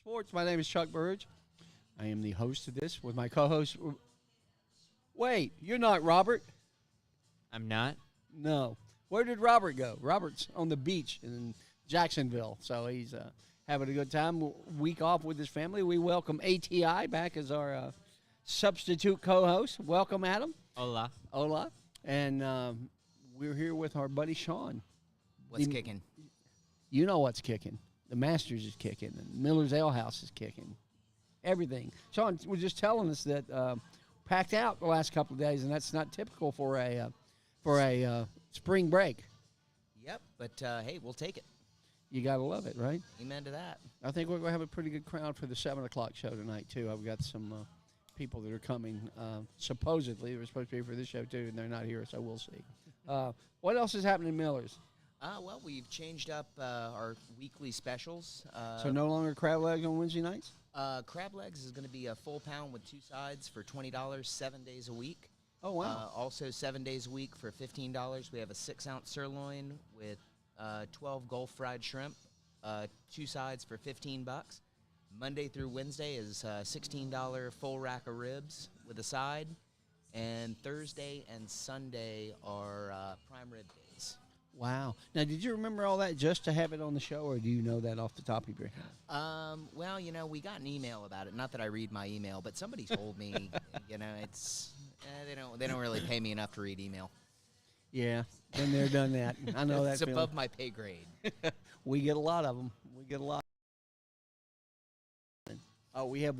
Sports. My name is Chuck Burge. I am the host of this with my co-host. Wait, you're not Robert? I'm not? No. Where did Robert go? Robert's on the beach in Jacksonville, so he's having a good time. Week off with his family. We welcome ATI back as our substitute co-host. Welcome, Adam. Hola. Hola. And we're here with our buddy Sean. What's kicking? You know what's kicking. The Masters is kicking, and Miller's Ale House is kicking. Everything. Sean was just telling us that packed out the last couple of days, and that's not typical for a spring break. Yep, but hey, we'll take it. You got to love it, right? Amen to that. I think we're going to have a pretty good crowd for the 7 o'clock show tonight, too. I've got some people that are coming. Supposedly, they're supposed to be for this show, too, and they're not here, so we'll see. What else is happening in Miller's? Well, we've changed up our weekly specials. So no longer crab legs on Wednesday nights? Crab legs is going to be a full pound with 2 sides for $20 7 days a week. Oh, wow. Also 7 days a week for $15. We have a 6-ounce sirloin with 12 Gulf fried shrimp, 2 sides for $15. Monday through Wednesday is $16 full rack of ribs with a side. And Thursday and Sunday are prime rib days. Wow. Now, did you remember all that just to have it on the show, or do you know that off the top of your head? Well, we got an email about it. Not that I read my email, but somebody told me, it's they don't really pay me enough to read email. Yeah, been there, done that. I know that. It's above my pay grade. We get a lot of them. We have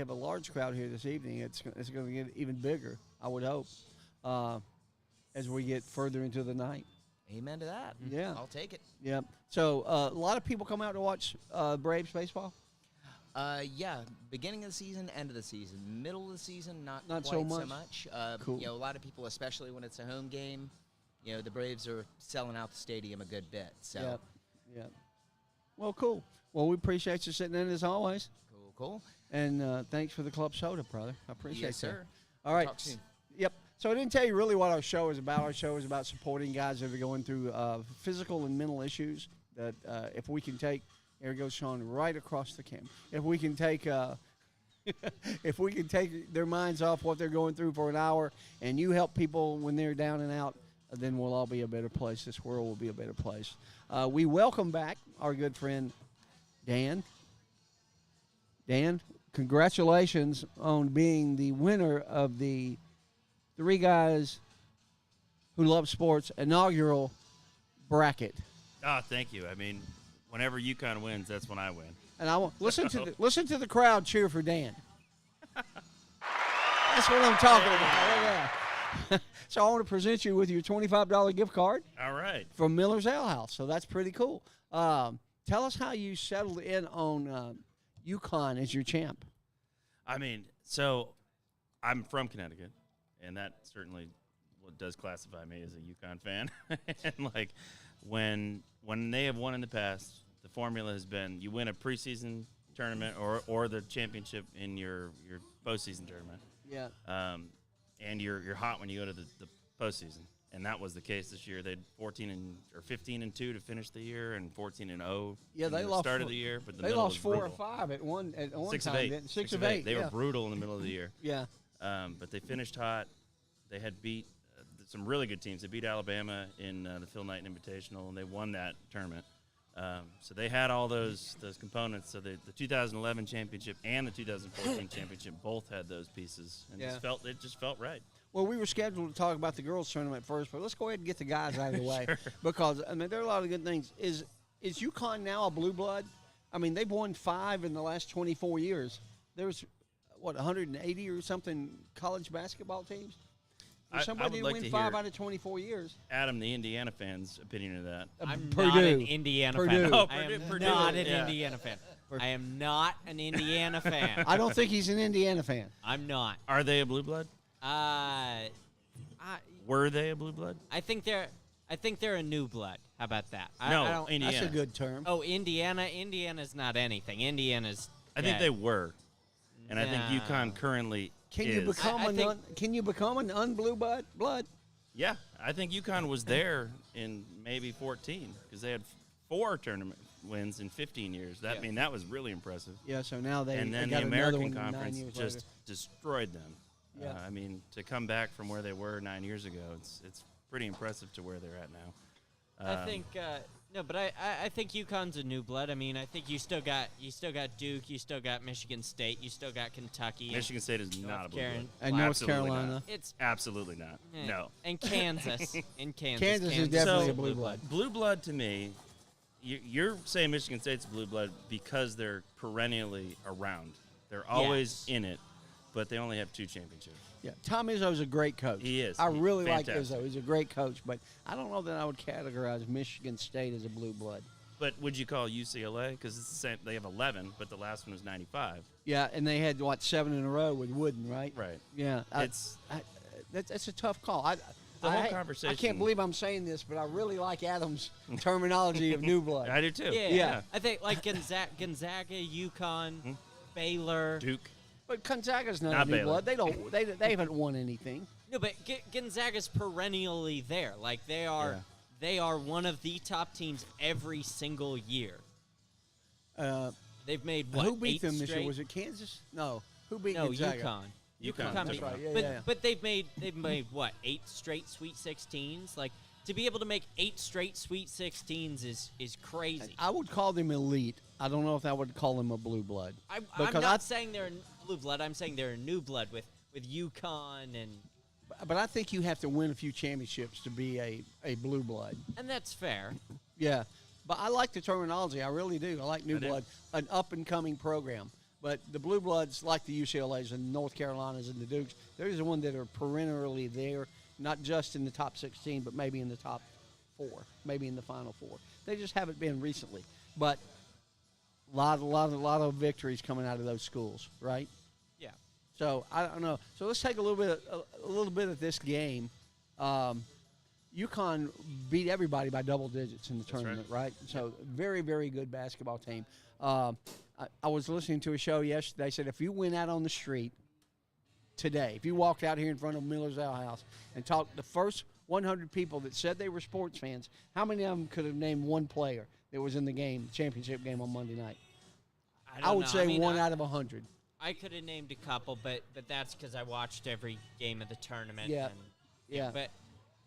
a large crowd here this evening. It's going to get even bigger, I would hope, as we get further into the night. Amen to that. Yeah. I'll take it. Yeah. So a lot of people come out to watch Braves baseball? Yeah. Beginning of the season, end of the season. Middle of the season, not quite so much. Cool. A lot of people, especially when it's a home game, the Braves are selling out the stadium a good bit. So. Yep. Well, cool. Well, we appreciate you sitting in as always. Cool. And thanks for the club soda, brother. I appreciate it. Yes, sir. All right. Talk soon. Yep. So I didn't tell you really what our show is about. Our show is about supporting guys that are going through physical and mental issues. That if we can take, there goes Sean right across the camera. If we can take, if we can take their minds off what they're going through for an hour, and you help people when they're down and out, then we'll all be a better place. This world will be a better place. We welcome back our good friend Dan. Dan, congratulations on being the winner of the 3 Guys Who Love Sports inaugural bracket. Oh, thank you. I mean, whenever UConn wins, that's when I win. And I want listen to the crowd cheer for Dan. That's what I'm talking about. Yeah. So I want to present you with your $25 gift card. All right. From Miller's Ale House. So that's pretty cool. Tell us how you settled in on UConn as your champ. I mean, so I'm from Connecticut, and that certainly does classify me as a UConn fan. And like when they have won in the past, the formula has been you win a preseason tournament or the championship in your postseason tournament. Yeah. And you're hot when you go to the postseason, and that was the case this year. They had 15-2 to finish the year, and 14-0. Yeah, they the lost start of the year, but they lost 4 or 5 at one 6 time. of 8. 6 of 8. They were brutal in the middle of the year. Yeah. But they finished hot. They had beat some really good teams. They beat Alabama in the Phil Knight Invitational, and they won that tournament. So they had all those components. So the 2011 championship and the 2014 championship both had those pieces, and it just felt right. Well, we were scheduled to talk about the girls' tournament first, but let's go ahead and get the guys out of the way. Sure. Because, I mean, there are a lot of good things. Is UConn now a blue blood? I mean, they've won 5 in the last 24 years. There's, 180 or something college basketball teams? Somebody would like win to 5 hear out of 24 years. Adam, the Indiana fan's opinion of that. I'm Purdue. not an Indiana fan. Oh, I am Purdue. not an Indiana fan. I am not an Indiana fan. I don't think he's an Indiana fan. I'm not. Are they a blue blood? Were they a blue blood? I think they're a new blood. How about that? No, Indiana. That's a good term. Oh, Indiana. Indiana's not anything. Indiana's. I think they were, and I think UConn currently Can is. you become an unblue blood? Yeah, I think UConn was there in maybe 14 because they had 4 wins in 15 years. That Yeah. I mean, that was really impressive. Yeah, so now they And then got the another American one 9 Conference years just later. destroyed them. Yeah. I mean, to come back from where they were 9 years ago, it's pretty impressive to where they're at now. I think no, but I think UConn's a new blood. I mean, I think you still got Duke, you still got Michigan State, you still got Kentucky. Michigan State is not a blue blood. And North Absolutely Carolina. not. It's Absolutely not. No. and Kansas. In Kansas. Kansas is definitely So, a blue blood. Blue blood to me, you're saying Michigan State's blue blood because they're perennially around. They're always Yes. in it, but they only have 2 championships. Yeah, Tom Izzo's a great coach. He is. I really like Fantastic. Izzo. He's a great coach, but I don't know that I would categorize Michigan State as a blue blood. But would you call UCLA? Because it's the same. They have 11, but the last one was 95. Yeah, and they had, 7 in a row with Wooden, right? Right. Yeah. That's a tough call. The whole I conversation. can't believe I'm saying this, but I really like Adam's terminology of new blood. I do too. Yeah. I think like Gonzaga, UConn, Baylor. Duke. But Gonzaga's not Not a new Baylor. blood. They haven't won anything. No, but Gonzaga's perennially there. Like they are one of the top teams every single year. They've made what? Who beat 8 them this year? straight? Was it Kansas? No. Who beat No, Gonzaga? UConn. UConn. That's beat- right. Yeah, but yeah. but they've made what 8 straight Sweet 16s. Like to be able to make 8 straight Sweet 16s is crazy. I would call them elite. I don't know if I would call them a blue blood. I'm because not saying they're a blue blood. I'm saying they're a new blood with UConn But I think you have to win a few championships to be a blue blood. and that's fair. Yeah. But I like the terminology. I really do. I like new I do. blood, an up-and-coming program. But the blue bloods, like the UCLAs and North Carolinas and the Dukes, they're the ones that are perennially there, not just in the top 16, but maybe in the top 4, maybe in the Final 4. They just haven't been recently. But a lot of victories coming out of those schools, right? Yeah. So I don't know. So let's take a little bit of this game. UConn beat everybody by double digits in the tournament, right? So very, very good basketball team. I was listening to a show yesterday. They said if you went out on the street today, if you walked out here in front of Miller's Ale House and talked to the first 100 people that said they were sports fans, how many of them could have named one player that was in the game, championship game on Monday night? I would say 1 out of 100. I could have named a couple, but that's because I watched every game of the tournament. Yeah. And, Yeah.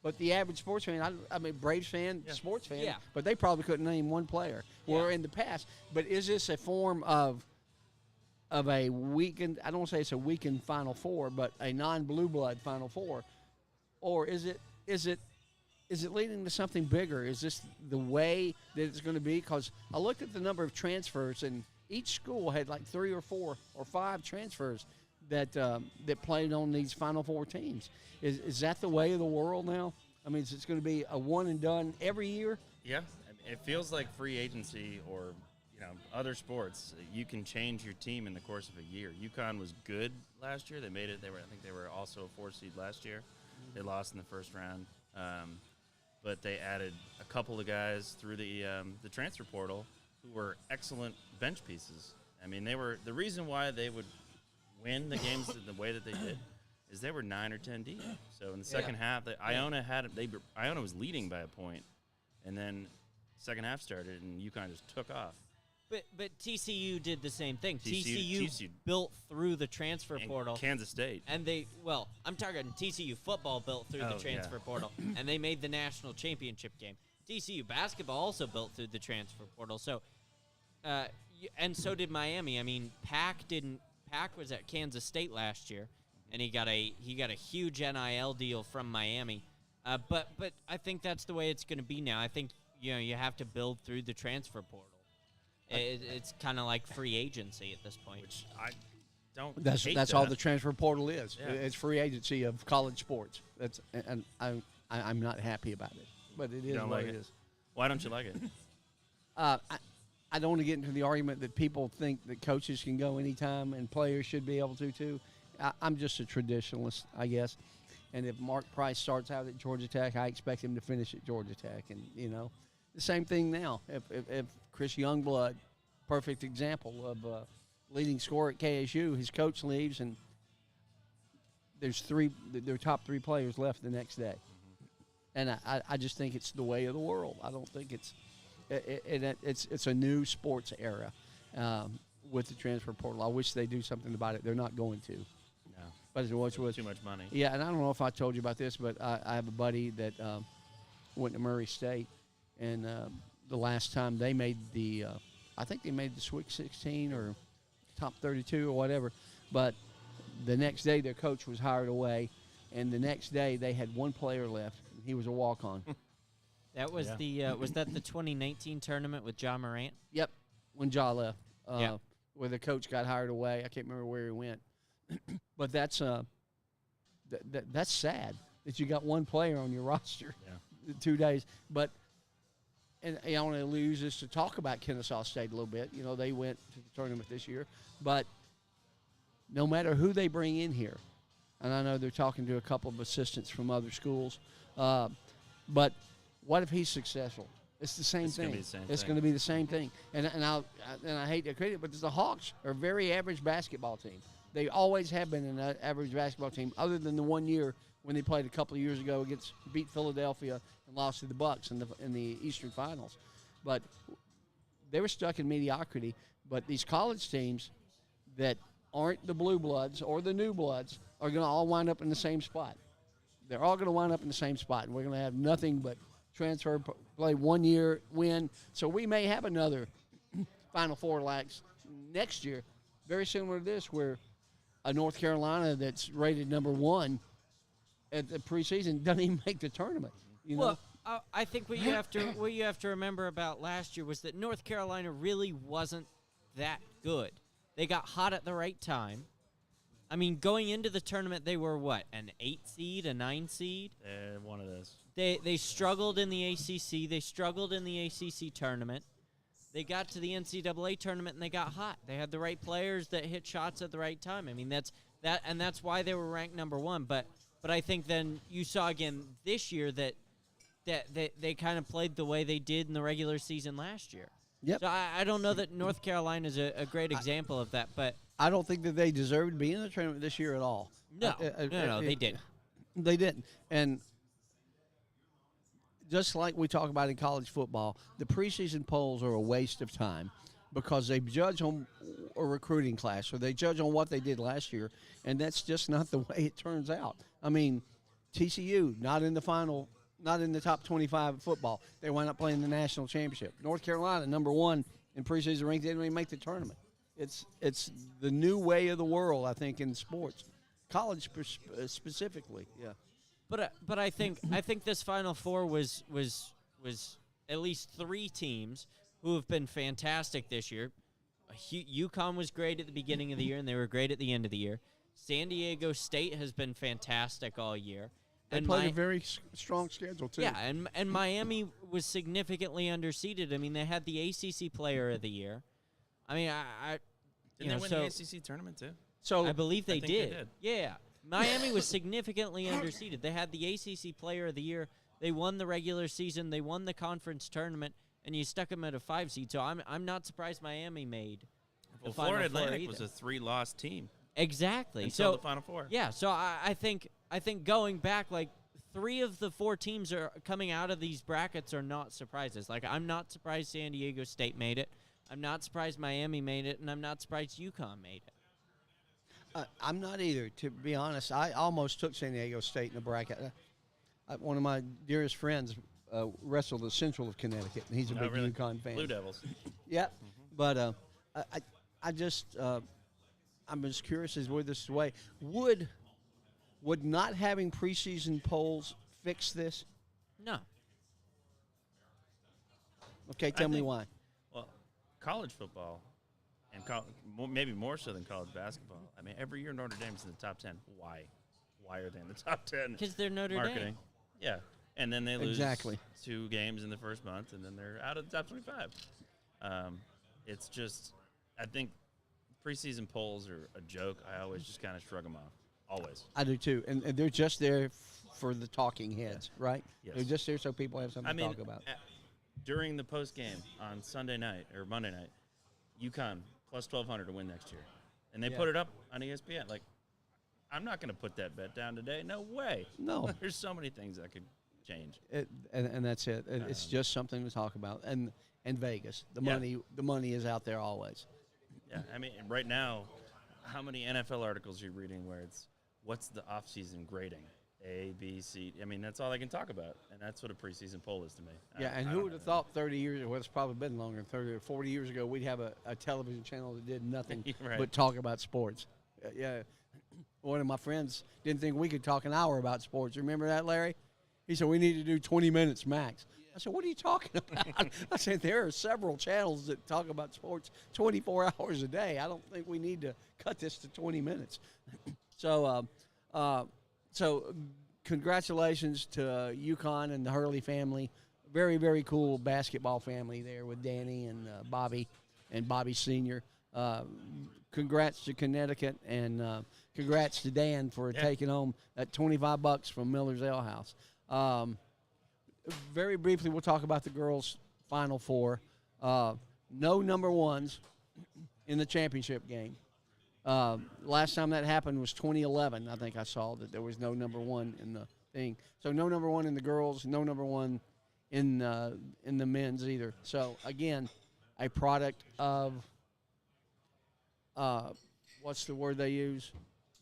But the average sports fan, I mean, Braves fan, sports fan, Yeah. but they probably couldn't name one player. Or in the past. But is this a form of a weakened, I don't want to say it's a weakened Final Four, but a non-blue blood Final Four? Or is it leading to something bigger? Is this the way that it's going to be? Because I looked at the number of transfers, and each school had like 3 or 4 or 5 transfers that played on these Final Four teams. Is that the way of the world now? I mean, is it going to be a one and done every year? Yeah, I mean, it feels like free agency or other sports. You can change your team in the course of a year. UConn was good last year. They made it. I think they were also a 4 seed last year. They lost in the first round, but they added a couple of guys through the transfer portal who were excellent bench pieces. I mean, they were the reason why they would win the games the way that they did. Is they were 9 or 10 deep. So in the second half, Iona Iona was leading by a point, and then second half started, and UConn just took off. But TCU did the same thing. TCU TCU built through the transfer And portal. Kansas State. And I'm talking TCU football built through the transfer portal, and they made the national championship game. TCU basketball also built through the transfer portal. So, and so did Miami. I mean, Pack was at Kansas State last year, and he got a huge NIL deal from Miami. But I think that's the way it's going to be now. I think you have to build through the transfer portal. It's kind of like free agency at this point. Which I don't. That's all the transfer portal is. Yeah. It's free agency of college sports. And I'm not happy about it, but it is don't what like it it? is. Why don't you like it? I don't want to get into the argument that people think that coaches can go anytime and players should be able to too. I'm just a traditionalist, I guess. And if Mark Price starts out at Georgia Tech, I expect him to finish at Georgia Tech. And the same thing now. If Chris Youngblood, perfect example of leading scorer at KSU, his coach leaves and there's their top 3 players left the next day. And I just think it's the way of the world. I don't think it's It's a new sports era with the transfer portal. I wish they do something about it. They're not going to. No. But it was Too much money. Yeah, and I don't know if I told you about this, but I have a buddy that went to Murray State, and the last time they made I think they made the Sweet 16 or top 32 or whatever, but the next day their coach was hired away, and the next day they had one player left. And he was a walk-on. That was was that the 2019 tournament with John Morant? Yep, when Ja left, where the coach got hired away. I can't remember where he went, but that's sad that you got one player on your roster. Yeah. 2 days, but. And I want to use this to talk about Kennesaw State a little bit. You know, they went to the tournament this year. But no matter who they bring in here, and I know they're talking to a couple of assistants from other schools, but what if he's successful? It's the same thing. It's going to be the same thing. And I hate to credit it, but the Hawks are a very average basketball team. They always have been an average basketball team, other than the 1 year when they played a couple of years ago beat Philadelphia and lost to the Bucks in the Eastern Finals. But they were stuck in mediocrity. But these college teams that aren't the Blue Bloods or the New Bloods are going to all wind up in the same spot. They're all going to wind up in the same spot, and we're going to have nothing but transfer, play 1 year, win. So we may have another Final Four lax next year, very similar to this, where a North Carolina that's rated number 1 at the preseason doesn't even make the tournament. You know? Well, I think what you have to remember about last year was that North Carolina really wasn't that good. They got hot at the right time. I mean, going into the tournament, they were what, an 8 seed, a 9 seed? One of those. They struggled in the ACC. They struggled in the ACC tournament. They got to the NCAA tournament and they got hot. They had the right players that hit shots at the right time. I mean, that's why they were ranked number 1. But I think then you saw again this year that they kind of played the way they did in the regular season last year. Yep. So I don't know that North Carolina is a great example of that, but I don't think that they deserve to be in the tournament this year at all. No, they didn't. They didn't. And just like we talk about in college football, the preseason polls are a waste of time because they judge on a recruiting class or they judge on what they did last year, and that's just not the way it turns out. I mean, TCU, not in the final, not in the top 25 of football. They wound up playing the national championship. North Carolina, number 1 in preseason rank, they didn't even make the tournament. It's the new way of the world, I think, in sports, college specifically. Yeah. But I think this Final Four was at least 3 teams who have been fantastic this year. UConn was great at the beginning of the year, and they were great at the end of the year. San Diego State has been fantastic all year. They played a very strong schedule, too. Yeah, and Miami was significantly underseeded. I mean, they had the ACC Player of the Year. I mean, Didn't they win the ACC tournament, too? So I believe they did. Yeah. Miami was significantly underseeded. They had the ACC Player of the Year. They won the regular season. They won the conference tournament, and you stuck them at a 5 seed. So I'm not surprised Miami made the Final Florida Four Atlantic either. was a 3-loss team. Exactly. Until the Final Four. Yeah. So I think going back, like 3 of the 4 teams are coming out of these brackets are not surprises. Like I'm not surprised San Diego State made it. I'm not surprised Miami made it, and I'm not surprised UConn made it. I'm not either, to be honest. I almost took San Diego State in the bracket. One of my dearest friends wrestled at Central of Connecticut, and he's a big UConn fan. Blue Devils. Yeah, but I'm just curious as where this is way. Would not having preseason polls fix this? No. Okay, tell me why. Well, college football, and maybe more so than college basketball. I mean, every year Notre Dame's in the top 10. Why? Why are they in the top 10? Because they're Notre Dame. Yeah, and then they lose Exactly. 2 games in the first month, and then they're out of the top 25. It's just, I think preseason polls are a joke. I always just kind of shrug them off. Always. I do too, and they're just there for the talking heads, right? Yes. They're just there so people have something to talk about. During the post game on Sunday night or Monday night, UConn plus 1,200 to win next year, and they put it up on ESPN. Like, I'm not going to put that bet down today. No way. No. There's so many things that could change. And that's it. It's just something to talk about. And and Vegas. The Yeah. money is out there always. Yeah, I mean, right now, how many NFL articles are you reading where it's what's the off-season grading? A, B, C. I mean, that's all I can talk about, and that's what a preseason poll is to me. Yeah, and who would have thought 30 years ago, well, it's probably been longer than 30 or 40 years ago, we'd have a television channel that did nothing Right. but talk about sports. Yeah. One of my friends didn't think we could talk an hour about sports. Remember that, Larry? He said, we need to do 20 minutes max. I said, what are you talking about? I said, there are several channels that talk about sports 24 hours a day. I don't think we need to cut this to 20 minutes. So congratulations to UConn and the Hurley family. Very, very cool basketball family there with Danny and Bobby and Bobby Sr. Congrats to Connecticut and congrats to Dan for taking home that $25 from Miller's Ale House. Very briefly, we'll talk about the girls' Final Four. No number ones in the championship game. Last time that happened was 2011. I think I saw that there was no number one in the thing. So no number one in the girls, no number one in the men's either. So again, a product of what's the word they use?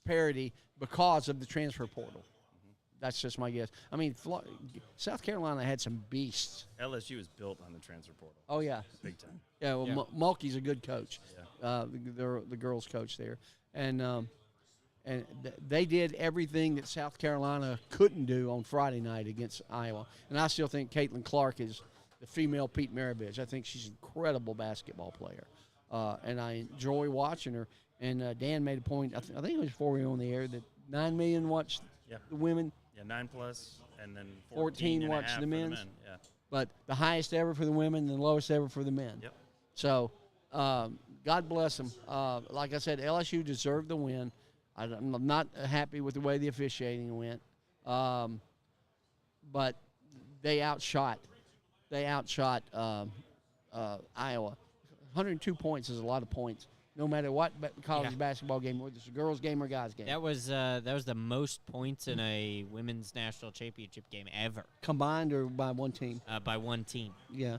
Parity because of the transfer portal. That's just my guess. I mean, South Carolina had some beasts. LSU is built on the transfer portal. Oh yeah, Big time. yeah. Well, Yeah. Mulkey's a good coach. Yeah. The girls' coach there, and they did everything that South Carolina couldn't do on Friday night against Iowa. And I still think Caitlin Clark is the female Pete Maravich. I think she's an incredible basketball player, and I enjoy watching her. And Dan made a point. I think it was before we were on the air that 9 million watched the women. Yeah, 9+, and then 14 and a watch half the for men's. men. Yeah. But the highest ever for the women and the lowest ever for the men. Yep. So God bless them. Like I said, LSU deserved the win. I'm not happy with the way the officiating went. But they outshot Iowa. 102 points is a lot of points, no matter what college basketball game, whether it's a girls' game or guys' game. That was the most points in a women's national championship game ever. Combined or by one team? By one team. Yeah.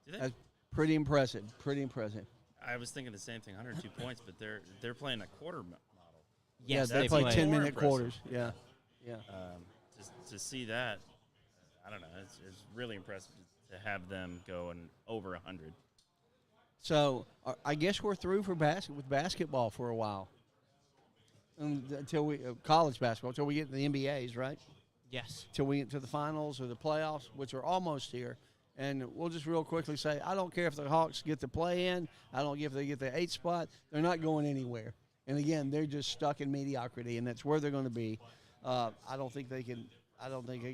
Do they? That's pretty impressive. Pretty impressive. I was thinking the same thing, 102 points, but they're playing a quarter model. Yes, they that's play more 10-minute impressive. quarters. Yeah. Yeah. To see that, I don't know. It's really impressive to have them go and over 100. So I guess we're through with basketball for a while. Until we college basketball, until we get to the NBAs, right? Yes. Till we get to the finals or the playoffs, which are almost here. And we'll just real quickly say, I don't care if the Hawks get the play in. I don't care if they get the 8th spot. They're not going anywhere. And again, they're just stuck in mediocrity, and that's where they're going to be. I don't think they can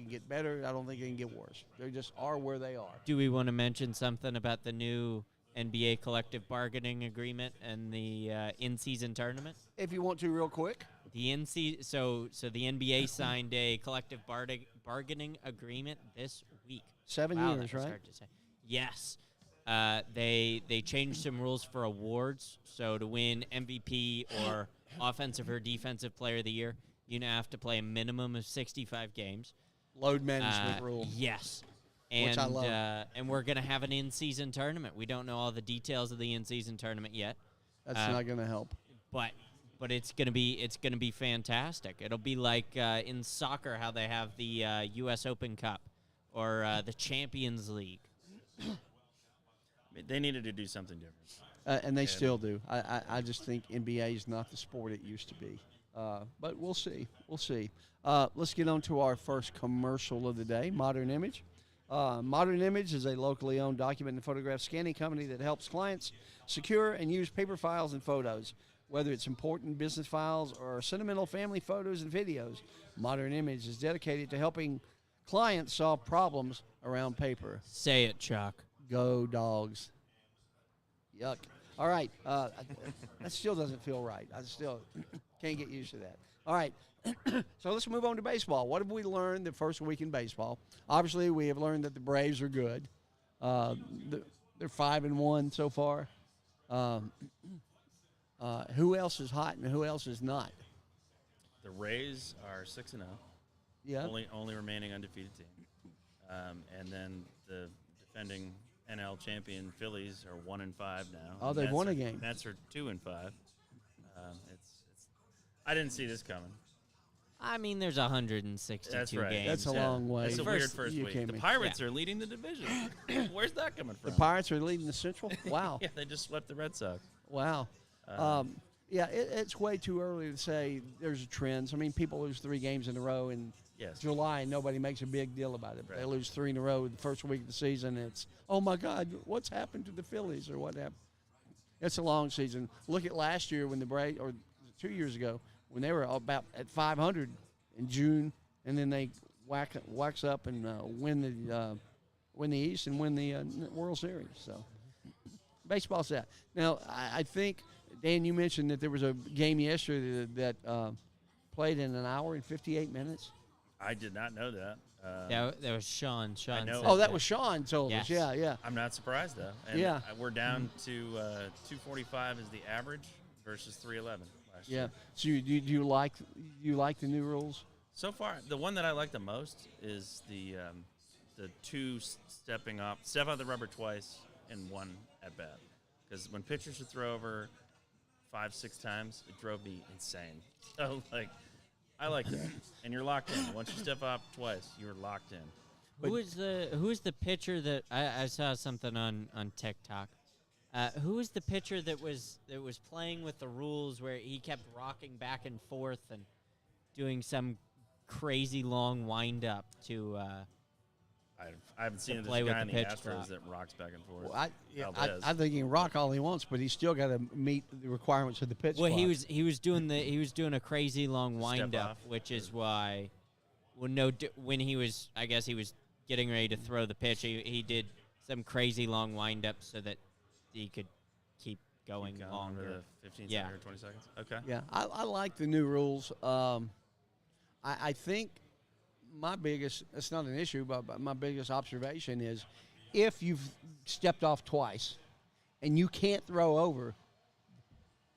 get better. I don't think they can get worse. They just are where they are. Do we want to mention something about the new NBA collective bargaining agreement and the in-season tournament? If you want to, real quick. So the NBA signed a collective bargaining agreement this week. 7 Wow, years, that was right? hard to say. Yes. They changed some rules for awards. So to win MVP or Offensive or Defensive Player of the Year, you now have to play a minimum of 65 games. Load management rule. Yes. Which I love. And we're going to have an in-season tournament. We don't know all the details of the in-season tournament yet. That's not going to help. But it's going to be fantastic. It'll be like in soccer how they have the U.S. Open Cup or the Champions League. They needed to do something different. And they still do. I just think NBA is not the sport it used to be. But we'll see. We'll see. Let's get on to our first commercial of the day, Modern Image. Modern Image is a locally owned document and photograph scanning company that helps clients secure and use paper files and photos. Whether it's important business files or sentimental family photos and videos, Modern Image is dedicated to helping clients solve problems around paper. Say it, Chuck. Go Dogs. Yuck. All right. That still doesn't feel right. I still can't get used to that. All right. So let's move on to baseball. What have we learned the first week in baseball? Obviously, we have learned that the Braves are good. They're 5-1 so far. Who else is hot and who else is not? The Rays are 6-0. Yeah. Only remaining undefeated team. And then the defending NL champion Phillies are 1-5 now. Oh, they've won a game. Mets are 2-5. It's. I didn't see this coming. I mean, there's 162 That's right. games. That's a long way. It's a weird first week. The me. Pirates are leading the division. Where's that coming from? The Pirates are leading the Central? Wow. Yeah, they just swept the Red Sox. Wow. Yeah, it's way too early to say there's trends. I mean, people lose 3 games in a row in July, and nobody makes a big deal about it. Right. They lose 3 in a row the first week of the season. It's, oh, my God, what's happened to the Phillies or what happened? It's a long season. Look at last year when the Braves, or 2 years ago, when they were about at 500 in June, and then they wax up and win the East and win the World Series. So baseball's that. Now, I think, Dan, you mentioned that there was a game yesterday that played in an hour and 58 minutes. I did not know that. That was Sean. Sean. know. Oh, that was Sean told us. Yes. Yeah. I'm not surprised, though. And we're down to 245 is the average versus 311 last year. So do you like the new rules? So far, the one that I like the most is the 2 step out the rubber twice and 1 at bat. Because when pitchers would throw over 5-6 times, it drove me insane. So, I like that. And you're locked in. Once you step up twice, you're locked in. Who is the pitcher that I saw something on TikTok? Who was the pitcher that was playing with the rules where he kept rocking back and forth and doing some crazy long wind up to I haven't seen this play with guy in the the pitch Astros clock. that rocks back and forth. Well, I think he can rock all he wants, but he's still got to meet the requirements of the pitch Well, clock. he was doing a crazy long wind up, which is why when he was getting ready to throw the pitch, he did some crazy long wind up so that he could keep going longer. The 15 seconds or 20 seconds. Okay. Yeah, I like the new rules. I think it's not an issue, but my biggest observation is if you've stepped off twice and you can't throw over,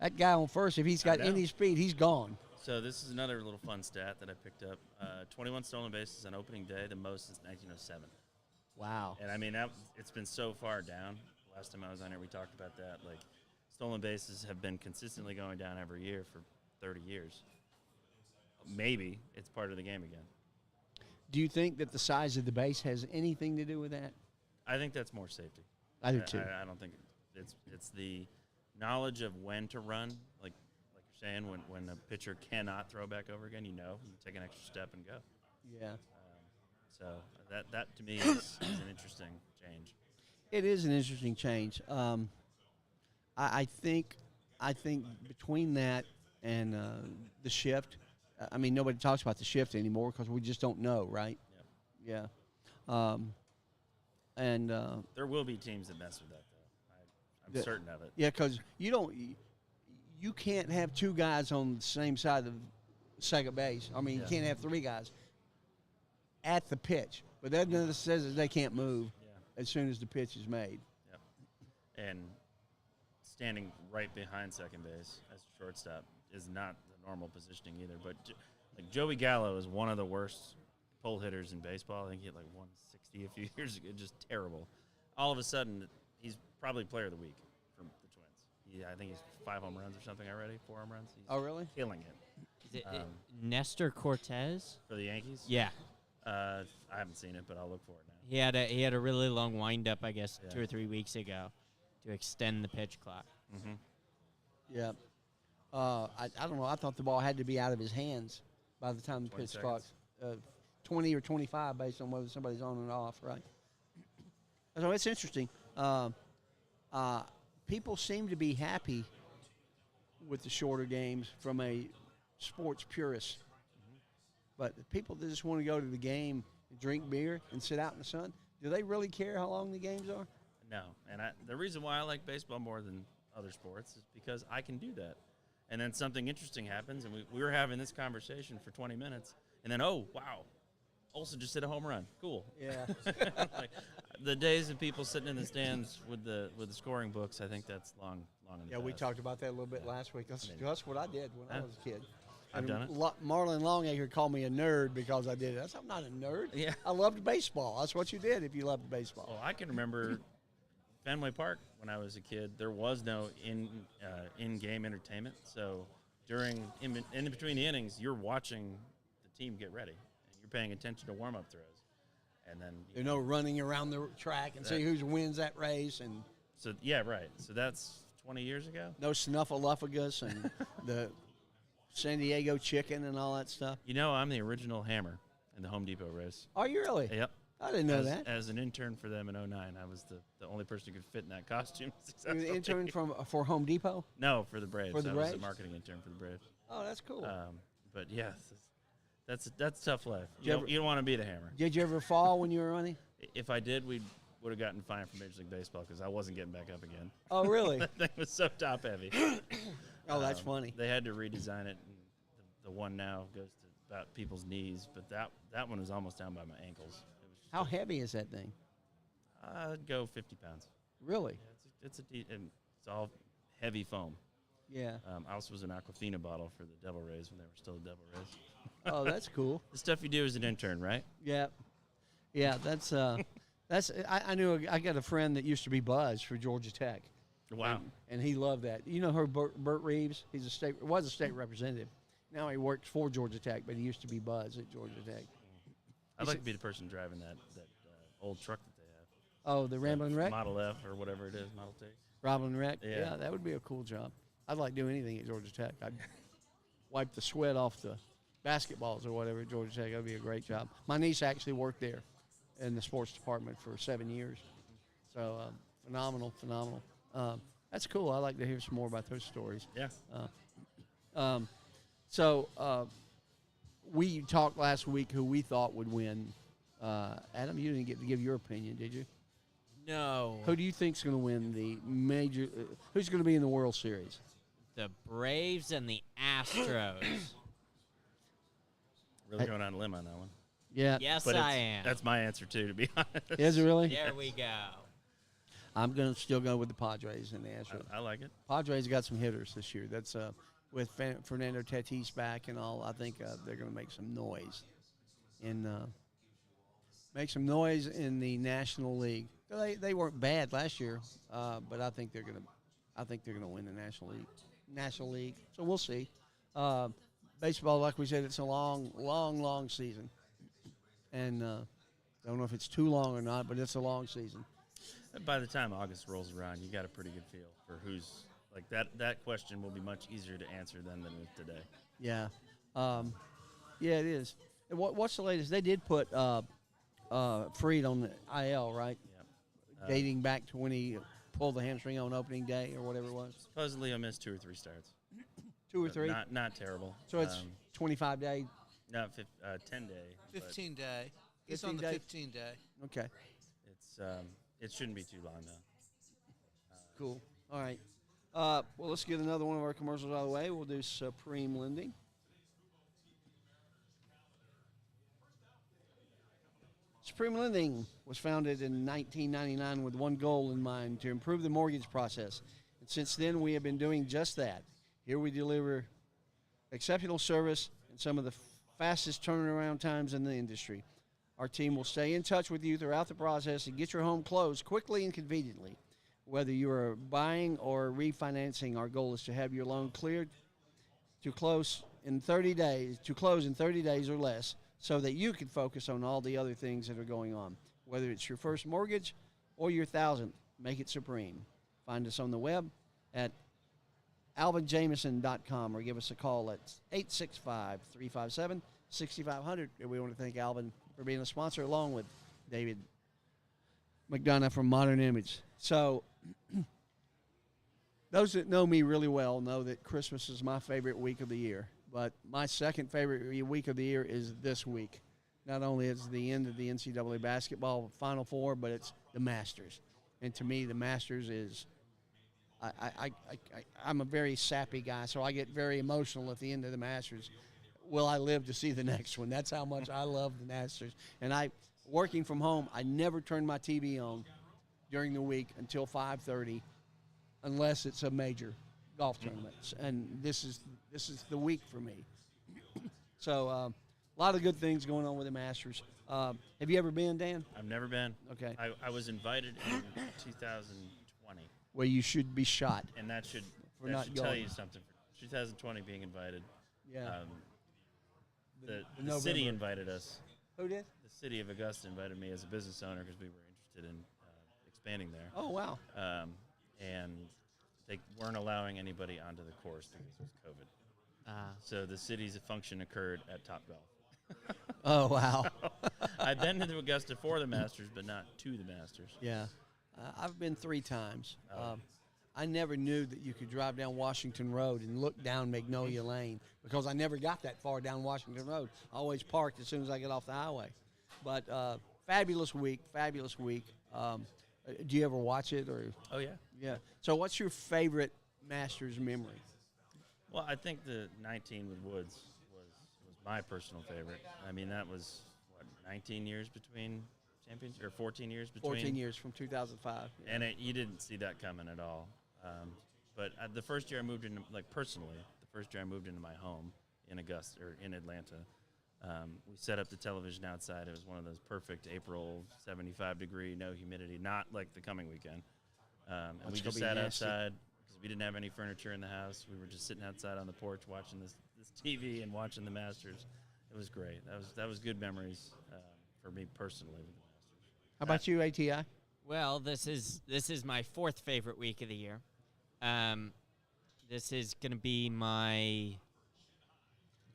that guy on first, if he's got any speed, he's gone. So this is another little fun stat that I picked up. 21 stolen bases on opening day, the most since 1907. Wow. And, I mean, it's been so far down. Last time I was on here, we talked about that. Stolen bases have been consistently going down every year for 30 years. Maybe it's part of the game again. Do you think that the size of the base has anything to do with that? I think that's more safety. I do too. I don't think it's the knowledge of when to run, like you're saying, when a pitcher cannot throw back over again, you take an extra step and go. Yeah. So that to me is an interesting change. It is an interesting change. I think between that and the shift. I mean, nobody talks about the shift anymore because we just don't know, right? Yeah. And there will be teams that mess with that, though. I'm certain of it. Yeah, because you can't have 2 guys on the same side of second base. I mean, you can't have 3 guys at the pitch, but that doesn't says that they can't move as soon as the pitch is made. Yeah. And standing right behind second base as a shortstop is not normal positioning either, but Joey Gallo is one of the worst pull hitters in baseball. I think he had 160 a few years ago, just terrible. All of a sudden, he's probably player of the week for the Twins. I think he's 5 home runs or something already, 4 home runs. He's really? Killing it. Is it Nestor Cortez for the Yankees? Yeah. I haven't seen it, but I'll look for it now. He had a really long wind up, I guess, 2 or 3 weeks ago to extend the pitch clock. Mm-hmm. Yeah. I don't know. I thought the ball had to be out of his hands by the time the pitch clock, 20 or 25, based on whether somebody's on and off, right? So it's interesting. People seem to be happy with the shorter games from a sports purist. But the people that just want to go to the game and drink beer and sit out in the sun, do they really care how long the games are? No. And the reason why I like baseball more than other sports is because I can do that. And then something interesting happens, and we were having this conversation for 20 minutes, and then, oh, wow, Olsen just hit a home run. Cool. Yeah. The days of people sitting in the stands with the scoring books, I think that's long in the Yeah, we past. talked about that a little bit last week. That's what I did when I was a kid. I've done it. Marlon Longacre called me a nerd because I did it. I said, I'm not a nerd. Yeah. I loved baseball. That's what you did if you loved baseball. Well, I can remember Fenway Park, when I was a kid, there was no in-game entertainment. So in between the innings, you're watching the team get ready, and you're paying attention to warm-up throws. And then There's no running around the track and see who wins that race. And so, yeah, right. So that's 20 years ago. no snuffleupagus and the San Diego chicken and all that stuff. You know, I'm the original hammer in the Home Depot race. Are you really? Yep. I didn't know that. As an intern for them in 2009, I was the only person who could fit in that costume. You were the intern for Home Depot? No, for the Braves. For the I Braves? was a marketing intern for the Braves. Oh, that's cool. But yeah, that's a tough life. you You don't want to be the hammer. Did you ever fall when you were running? If I did, we would have gotten fined from Major League Baseball because I wasn't getting back up again. Oh, really? That thing was so top heavy. Oh, that's funny. They had to redesign it. And the one now goes to about people's knees, but that one was almost down by my ankles. It was just How heavy is that thing? I'd go 50 pounds. Really? Yeah, it's all heavy foam. Yeah. I also was an Aquafina bottle for the Devil Rays when they were still the Devil Rays. Oh, that's cool. The stuff you do as an intern, right? Yeah. Yeah, that's I knew I got a friend that used to be Buzz for Georgia Tech. Wow. And he loved that. You know her Burt Reeves? He's was a state representative. Now he works for Georgia Tech, but he used to be Buzz at Georgia Tech. I'd like to be the person driving that old truck that they have. Oh, the Ramblin' Wreck? Model F or whatever it is, Model T. Ramblin' Wreck? Yeah. That would be a cool job. I'd like to do anything at Georgia Tech. I'd wipe the sweat off the basketballs or whatever at Georgia Tech. That would be a great job. My niece actually worked there in the sports department for 7 years. So phenomenal. That's cool. I'd like to hear some more about those stories. Yeah. So we talked last week who we thought would win. Adam, you didn't get to give your opinion, did you? No. Who do you think's going to win the major? Who's going to be in the World Series? The Braves and the Astros. Really going on a limb on that one. Yeah. Yes, But I am. That's my answer, too, to be honest. Is it really? There we go. I'm going to still go with the Padres and the Astros. I like it. Padres got some hitters this year. That's with Fernando Tatis back and all. I think they're going to make some noise in the National League. They weren't bad last year, but I think they're going to win the National League. So we'll see. Baseball, like we said, it's a long season, and I don't know if it's too long or not, but it's a long season. By the time August rolls around, you got a pretty good feel for who's like that question will be much easier to answer than it is today. Yeah, it is. And what's the latest? They did put Freed on the IL, right? Yeah. Dating back to when he pulled the hamstring on opening day or whatever it was. Supposedly, he'll miss 2 or 3 starts. 2 or 3. Not terrible. So it's 25 day. Not 10 day. 15 day. He's 15 on the day. 15 day. Okay, It's it shouldn't be too long though. cool. All right. Well, let's get another one of our commercials out of the way. We'll do Supreme Lending. Supreme Lending was founded in 1999 with one goal in mind, to improve the mortgage process. And since then, we have been doing just that. Here we deliver exceptional service and some of the fastest turnaround times in the industry. Our team will stay in touch with you throughout the process and get your home closed quickly and conveniently. Whether you are buying or refinancing, our goal is to have your loan cleared to close in 30 days or less, so that you can focus on all the other things that are going on. Whether it's your first mortgage or your 1,000th, make it supreme. Find us on the web at alvinjameson.com or give us a call at 865-357-6500. And we want to thank Alvin for being a sponsor, along with David McDonough from Modern Image. So those that know me really well know that Christmas is my favorite week of the year. But my second favorite week of the year is this week. Not only is it the end of the NCAA basketball Final Four, but it's the Masters. And to me, the Masters is I'm a very sappy guy, so I get very emotional at the end of the Masters. Will I live to see the next one? That's how much I love the Masters. And working from home, I never turn my TV on during the week until 5:30, unless it's a major golf tournament. And this is the week for me. So A lot of good things going on with the Masters. Have you ever been, Dan? I've never been. Okay. I was invited in 2020, Well, you should be shot. and that should not tell going. you something. For 2020 being invited, Yeah. the city invited us. Who did? The city of Augusta invited me as a business owner because we were interested in expanding there. Oh, wow. And they weren't allowing anybody onto the course because it was COVID. So the city's function occurred at Topgolf. Oh, wow. I've been to Augusta for the Masters, but not to the Masters. Yeah. I've been 3 times. Oh. I never knew that you could drive down Washington Road and look down Magnolia Lane because I never got that far down Washington Road. I always parked as soon as I get off the highway. But fabulous week. Do you ever watch it? Or? Oh, yeah. Yeah. So what's your favorite Masters memory? Well, I think the 19 with Woods was my personal favorite. I mean, that was, 19 years between champions, or 14 years between? 14 years from 2005. Yeah. And you didn't see that coming at all. But the first year I moved into, personally, the first year I moved into my home in Augusta, or in Atlanta, we set up the television outside. It was one of those perfect April 75-degree, no humidity, not like the coming weekend. And we just sat outside because we didn't have any furniture in the house. We were just sitting outside on the porch watching this TV and watching the Masters. It was great. That was good memories for me personally with the Masters. How about you, ATI? Well, this is my 4th favorite week of the year. This is going to be my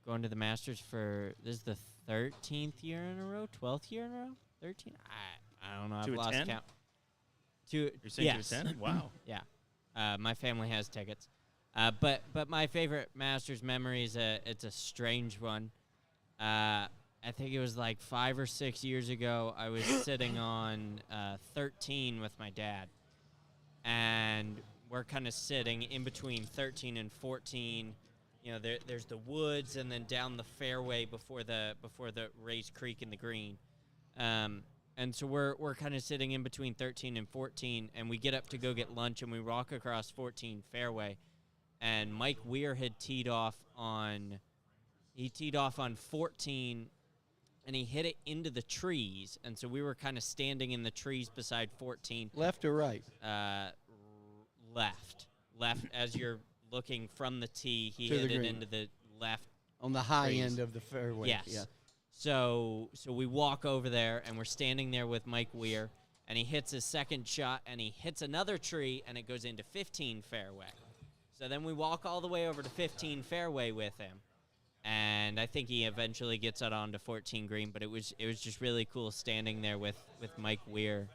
going to the Masters for this is the 13th year in a row, 12th year in a row, 13. I don't know. I've lost count. You're saying yes. to attend? Wow. Yeah. My family has tickets. But my favorite Masters memory is it's a strange one. I think it was like 5 or 6 years ago. I was sitting on 13 with my dad, and we're kind of sitting in between 13 and 14. You know, there's the woods, and then down the fairway before the raised creek and the green. And so we're kind of sitting in between 13 and 14, and we get up to go get lunch, and we walk across 14 fairway, and Mike Weir had teed off on 14, and he hit it into the trees, and so we were kind of standing in the trees beside 14. Left or right? Left as you're looking from the tee. He To the hit it green. into the left. On the high trees. end of the fairway. Yes. Yeah. So we walk over there, and we're standing there with Mike Weir, and he hits his second shot, and he hits another tree, and it goes into 15 fairway. So then we walk all the way over to 15 fairway with him, and I think he eventually gets it on to 14 green. But it was just really cool standing there with Mike Weir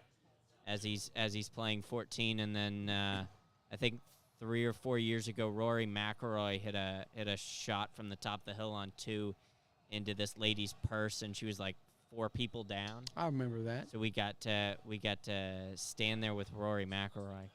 as he's playing 14, and then I think 3 or 4 years ago, Rory McIlroy hit a shot from the top of the hill on 2 into this lady's purse, and she was like 4 people down. I remember that. So we got to stand there with Rory McIlroy.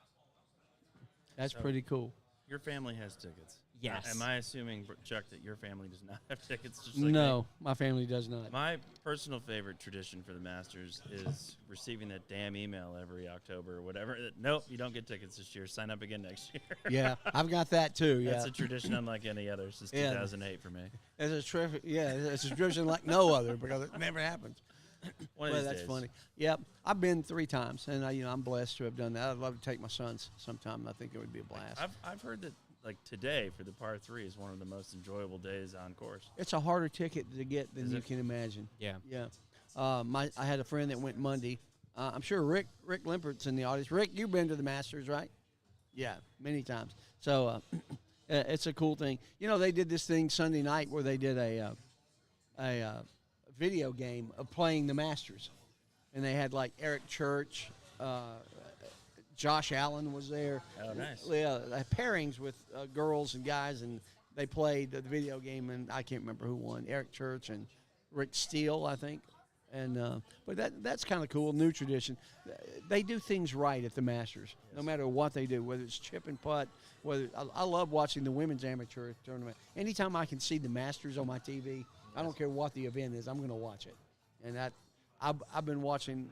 That's pretty cool. Your family has tickets. Yes. Am I assuming, Chuck, that your family does not have tickets? Just like No, my family does not. My personal favorite tradition for the Masters is receiving that damn email every October or whatever. Nope, you don't get tickets this year. Sign up again next year. Yeah, I've got that too. Yeah, That's a tradition unlike any other since Yeah. 2008 for me. it's a terrific. Yeah, it's a tradition like no other because it never happens. One of Well, these that's days. funny. Yep, I've been 3 times, and I'm blessed to have done that. I'd love to take my sons sometime. I think it would be a blast. I've heard that like today for the par 3 is one of the most enjoyable days on course. It's a harder ticket to get than Is you it? can imagine. Yeah. Yeah. I had a friend that went Monday. I'm sure Rick Limpert's in the audience. Rick, you've been to the Masters, right? Yeah, many times. So it's a cool thing. You know, they did this thing Sunday night where they did a video game of playing the Masters, and they had like Eric Church, Josh Allen was there. Oh, nice. Yeah, pairings with girls and guys, and they played the video game, and I can't remember who won. Eric Church and Rick Steele, I think. And but that's kind of cool, new tradition. They do things right at the Masters, no matter what they do, whether it's chip and putt. I love watching the women's amateur tournament. Anytime I can see the Masters on my TV, I don't care what the event is, I'm going to watch it. And I've been watching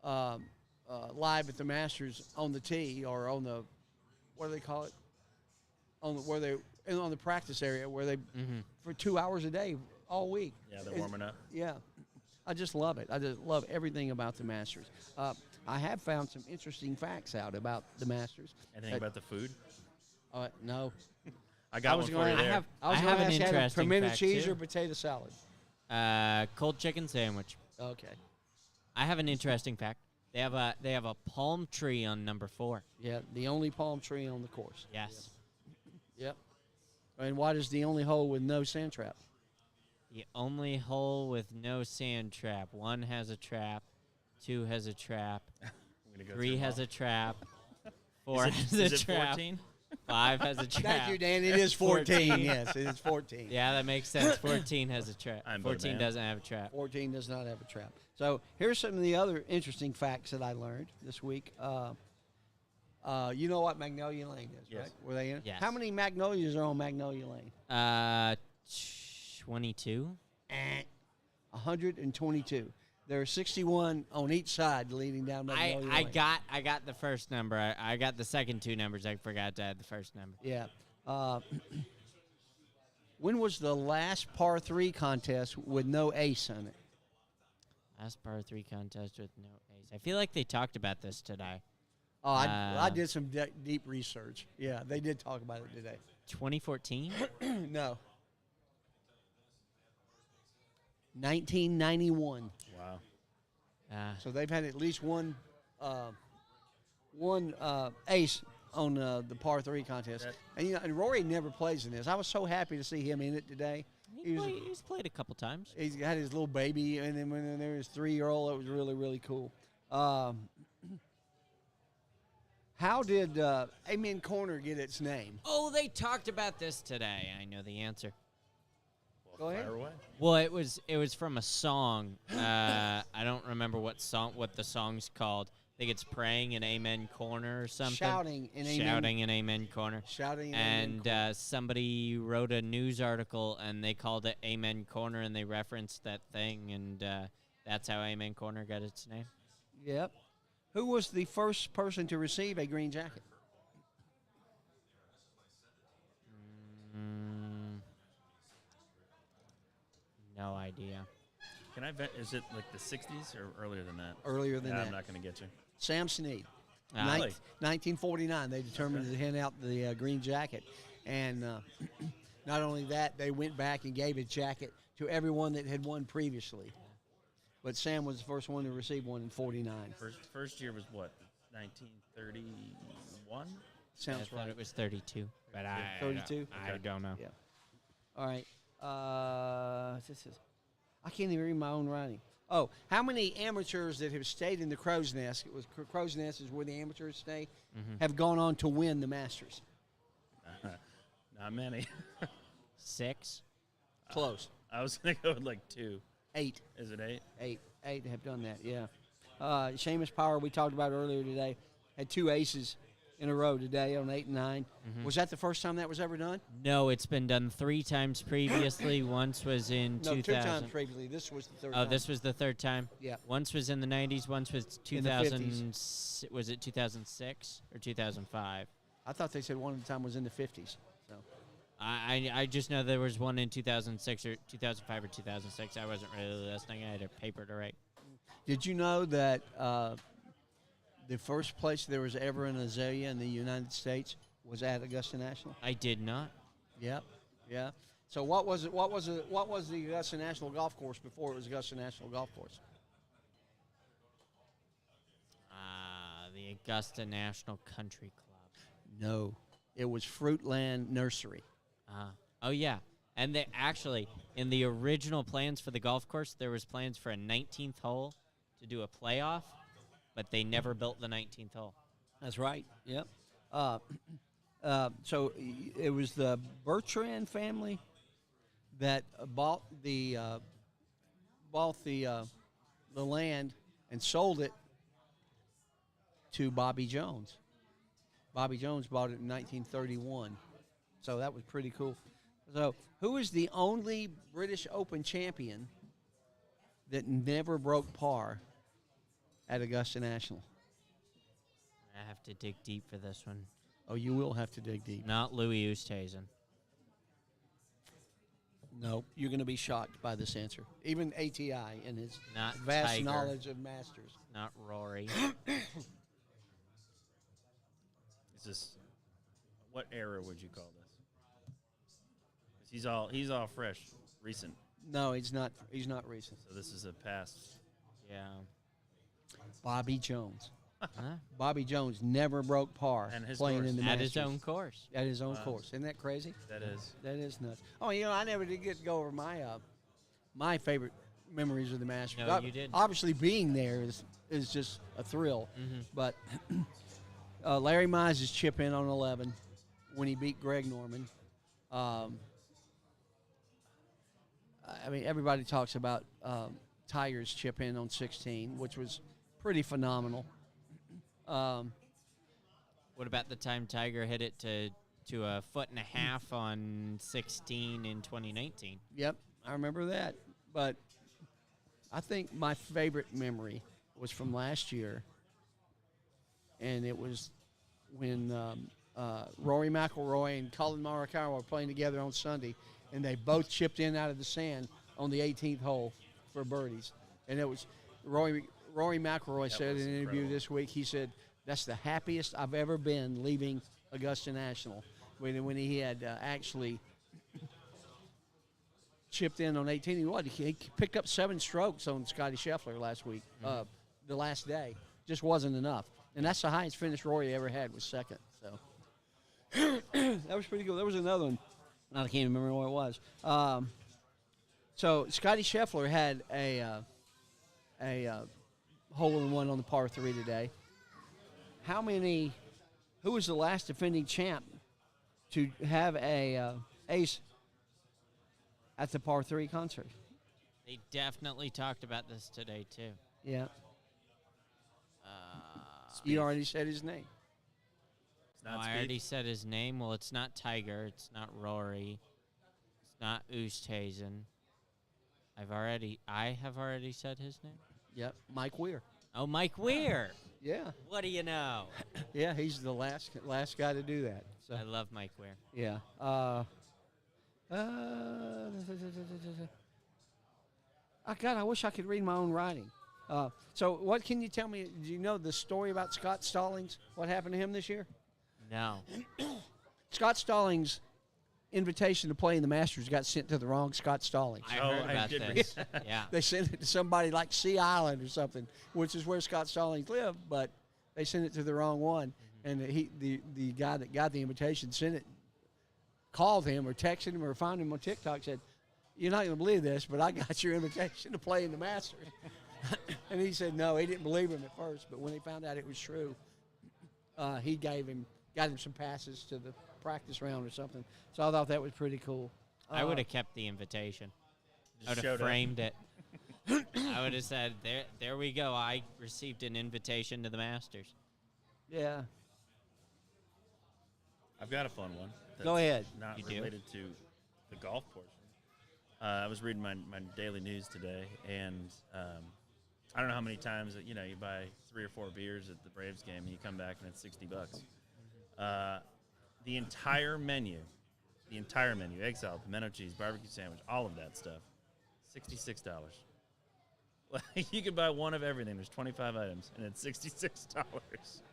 live at the Masters on the tee or on the, what do they call it? On the practice area where they for 2 hours a day all week. Yeah, they're warming up. Yeah. I just love it. I just love everything about the Masters. I have found some interesting facts out about the Masters. Anything about the food? No. I got one for you there. I was have going an to ask interesting pimento fact, cheese too. or potato salad. Cold chicken sandwich. Okay. I have an interesting fact. They have a palm tree on number 4. Yeah, the only palm tree on the course. Yes. Yep. And what is the only hole with no sand trap? The only hole with no sand trap. 1 has a trap. 2 has a trap. 3 has a trap. 4 has a Is it trap. 14? 5 has a trap. Thank you, Dan. It is 14. Yes, it is 14. Yeah, that makes sense. 14 has a trap. I'm but a 14 man. doesn't have a trap. 14 does not have a trap. So here's some of the other interesting facts that I learned this week. You know what Magnolia Lane is, Yes. right? Were they in? Yes. How many magnolias are on Magnolia Lane? 22. 122. There are 61 on each side leading down Magnolia I Lane. got the first number. I got the second 2 numbers. I forgot to add the first number. Yeah. When was the last par 3 contest with no ace on it? Last par 3 contest with no ace. I feel like they talked about this today. Oh, I did some deep research. Yeah, they did talk about it today. 2014? No. 1991. Wow. So they've had at least one ace on the par 3 contest. And Rory never plays in this. I was so happy to see him in it today. He's played a couple times. He's got his little baby, and then when there was 3-year-old, it was really, really cool. How did Amen Corner get its name? Oh, they talked about this today. I know the answer. Go ahead. Fire away. Well, it was from a song. I don't remember what the song's called. I think it's Praying in Amen Corner or something. Shouting in Amen. Shouting in Amen Corner. Shouting in Amen Corner. And somebody wrote a news article, and they called it Amen Corner, and they referenced that thing, and that's how Amen Corner got its name. Yep. Who was the first person to receive a green jacket? No idea. Can I bet? Is it like the 60s or earlier than that? Earlier than that. I'm not going to get you. Sam Snead. Really? 1949, they determined to hand out the green jacket. And not only that, they went back and gave a jacket to everyone that had won previously. But Sam was the first one to receive one in 49. First year was what? 1931? Sounds I thought right. it was 32, but I 32? I don't know. Yeah. All right. I can't even read my own writing. Oh, how many amateurs that have stayed in the Crow's Nest, it was Crow's Nest is where the amateurs stay, have gone on to win the Masters? Not many. 6. Close. I was going to go with like 2. 8. Is it 8? 8 have done that, yeah. Seamus Power, we talked about earlier today, had 2 aces in a row today on 8 and 9. Was that the first time that was ever done? No, it's been done 3 times previously. Once was in No, 2000. 2 times previously. This was the third time. Oh, this was the 3rd time? Yeah. Once was in the 90s, once was In the 2000. Was it 2006 or 2005? I thought they said one of the time was in the 50s. So I just know there was one in 2006 or 2005 or 2006. I wasn't really listening. I had a paper to write. Did you know that the first place there was ever an azalea in the United States was at Augusta National? I did not. Yep. Yeah. So what was it? What was the Augusta National Golf Course before it was Augusta National Golf Course? The Augusta National Country Club. No, it was Fruitland Nursery. Oh, yeah. And they actually, in the original plans for the golf course, there was plans for a 19th hole to do a playoff, but they never built the 19th hole. That's right. Yep. So it was the Bertrand family that bought the land and sold it to Bobby Jones. Bobby Jones bought it in 1931. So that was pretty cool. So who is the only British Open champion that never broke par at Augusta National? I have to dig deep for this one. Oh, you will have to dig deep. Not Louis Oosthuizen. Nope. You're going to be shocked by this answer. Even ATI and his Not vast Tiger. knowledge of Masters. Not Rory. Is this what era would you call this? 'Cause he's all fresh, recent. No, he's not. He's not recent. So this is a past. Yeah. Bobby Jones. Huh? Bobby Jones never broke par And his playing course. in the At Masters. his own course. At his own Wow. course. Isn't that crazy? That is. That is nuts. Oh, I never did get to go over my favorite memories of the Masters. No, you didn't. Obviously, being there is just a thrill. Mm-hmm. But Larry Mize's chip in on 11 when he beat Greg Norman. I mean, everybody talks about Tiger's chip in on 16, which was pretty phenomenal. What about the time Tiger hit it to a foot and a half on 16 in 2019? Yep, I remember that. But I think my favorite memory was from last year, and it was when Rory McIlroy and Colin Morikawa were playing together on Sunday, and they both chipped in out of the sand on the 18th hole for birdies. And it was Rory McIlroy said in an interview incredible. this week, he said, that's the happiest I've ever been leaving Augusta National, when he had actually chipped in on 18. He picked up 7 strokes on Scotty Scheffler last week, the last day. Just wasn't enough. And that's the highest finish Rory ever had, was second. So that was pretty cool. There was another one. I can't even remember what it was. So Scotty Scheffler had a hole-in-one on the par 3 today. Who was the last defending champ to have a ace at the par 3 concert? They definitely talked about this today, too. Yeah. You already said his name. It's not I Speed. already said his name. Well, it's not Tiger. It's not Rory. It's not Oosthuizen. I have already said his name. Yep, Mike Weir. Oh, Mike Weir. Yeah. What do you know? Yeah, he's the last guy to do that. So I love Mike Weir. yeah. God, I wish I could read my own writing. So what can you tell me? Do you know the story about Scott Stallings? What happened to him this year? No. Scott Stallings' invitation to play in the Masters got sent to the wrong Scott Stallings. I Oh, heard I about did this. read Yeah. They sent it to somebody like Sea Island or something, which is where Scott Stallings lived, but they sent it to the wrong one. And the guy that got the invitation called him or texted him or found him on TikTok, said, "You're not going to believe this, but I got your invitation to play in the Masters." And he said no, he didn't believe him at first, but when he found out it was true, he got him some passes to the practice round or something. So I thought that was pretty cool. I would have kept the invitation. I would Just have showed up. framed it. I would have said, there we go. I received an invitation to the Masters. Yeah. I've got a fun one. Go ahead. Not You do? related to the golf portion. I was reading my daily news today, and I don't know how many times that you buy 3 or 4 beers at the Braves game, and you come back and it's $60. The entire menu, egg salad, pimento cheese, barbecue sandwich, all of that stuff, $66. You could buy one of everything. There's 25 items, and it's $66.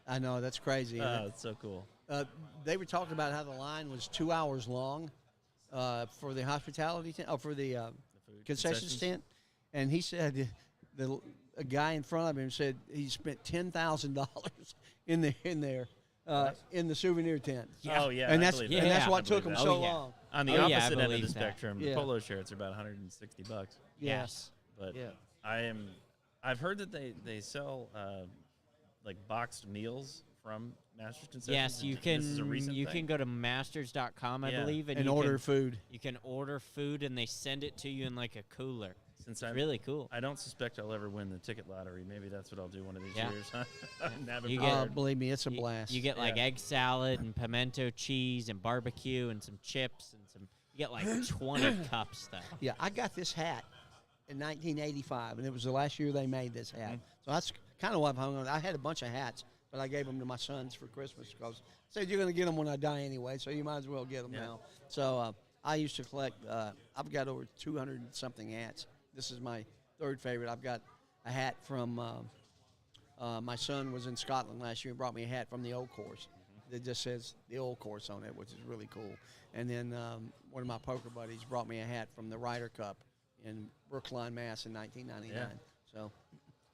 I know, that's crazy. isn't it? It's so cool. They were talking about how the line was 2 hours long for the hospitality tent, for the food concession concessions. tent, and he said a guy in front of him said he spent $10,000 in the souvenir tent. Oh, yeah, and I that's believe and that. that's I what believe took him that. so Oh, yeah. long. On the Oh, yeah, I opposite end of believe the that. spectrum, Yeah. the polo shirts are about $160. Yes. But Yeah. I've heard that they sell like boxed meals from Masters Concessions. Yes, you This is a can. recent You thing? can go to masters.com, I Yeah. believe, And you order can, food. You can order food, and they send it to you in like a cooler. Since It's really cool. I don't suspect I'll ever win the ticket lottery. Maybe that's what I'll do one of these Yeah. years. Have it You prepared. Believe me, it's a You- blast. You get like Yeah. egg salad and pimento cheese and barbecue and some chips and some. You get like 20 cups though. Yeah, I got this hat in 1985, and it was the last year they made this hat. So that's kind of what I've hung on. I had a bunch of hats, but I gave them to my sons for Christmas because I said, you're going to get them when I die anyway, so you might as well get them Yeah. now. So I used to collect. I've got over 200 something hats. This is my third favorite. I've got a hat from. My son was in Scotland last year and brought me a hat from the old course that just says the old course on it, which is really cool. And then one of my poker buddies brought me a hat from the Ryder Cup in Brookline, Mass. in 1999. Yeah. So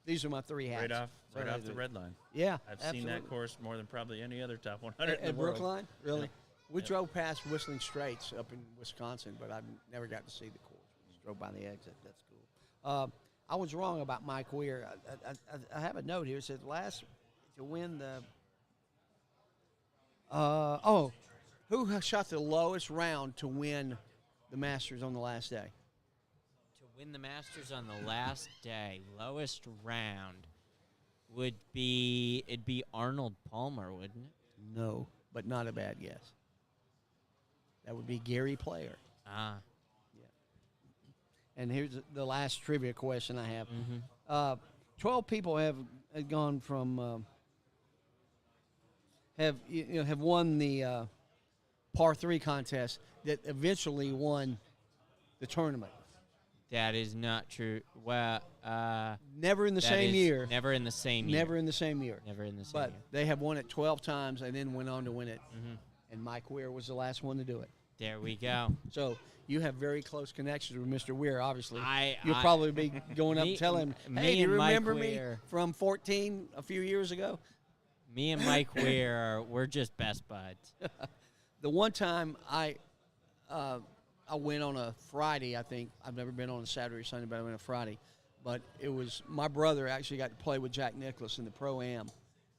these are my 3 hats. Right off the red line. Yeah, I've absolutely. seen that course more than probably any other top 100 in At the world. Brookline? Really? Yeah. We Yeah. drove past Whistling Straits up in Wisconsin, but I've never got to see the course. We just drove by the exit. That's cool. I was wrong about Mike Weir. I have a note here. It says last to win the who shot the lowest round to win the Masters on the last day? To win the Masters on the last day, lowest round would be Arnold Palmer, wouldn't it? No, but not a bad guess. That would be Gary Player. Ah. And here's the last trivia question I have. Mm-hmm. 12 people have gone from have won the par 3 contest that eventually won the tournament. That is not true. Well, Never in the same year. Never in the same year. Never in the same year. Never in the same But year. they have won it 12 times and then went on to win it. Mm-hmm. And Mike Weir was the last one to do it. There we go. So you have very close connections with Mr. Weir, obviously. You'll I- probably be going up me- and telling him, me hey, do you and Mike remember me Weir- from 14 a few years ago? Me and Mike Weir, we're just best buds. The one time I went on a Friday, I think. I've never been on a Saturday or Sunday, but I went on a Friday. But it was my brother actually got to play with Jack Nicklaus in the Pro-Am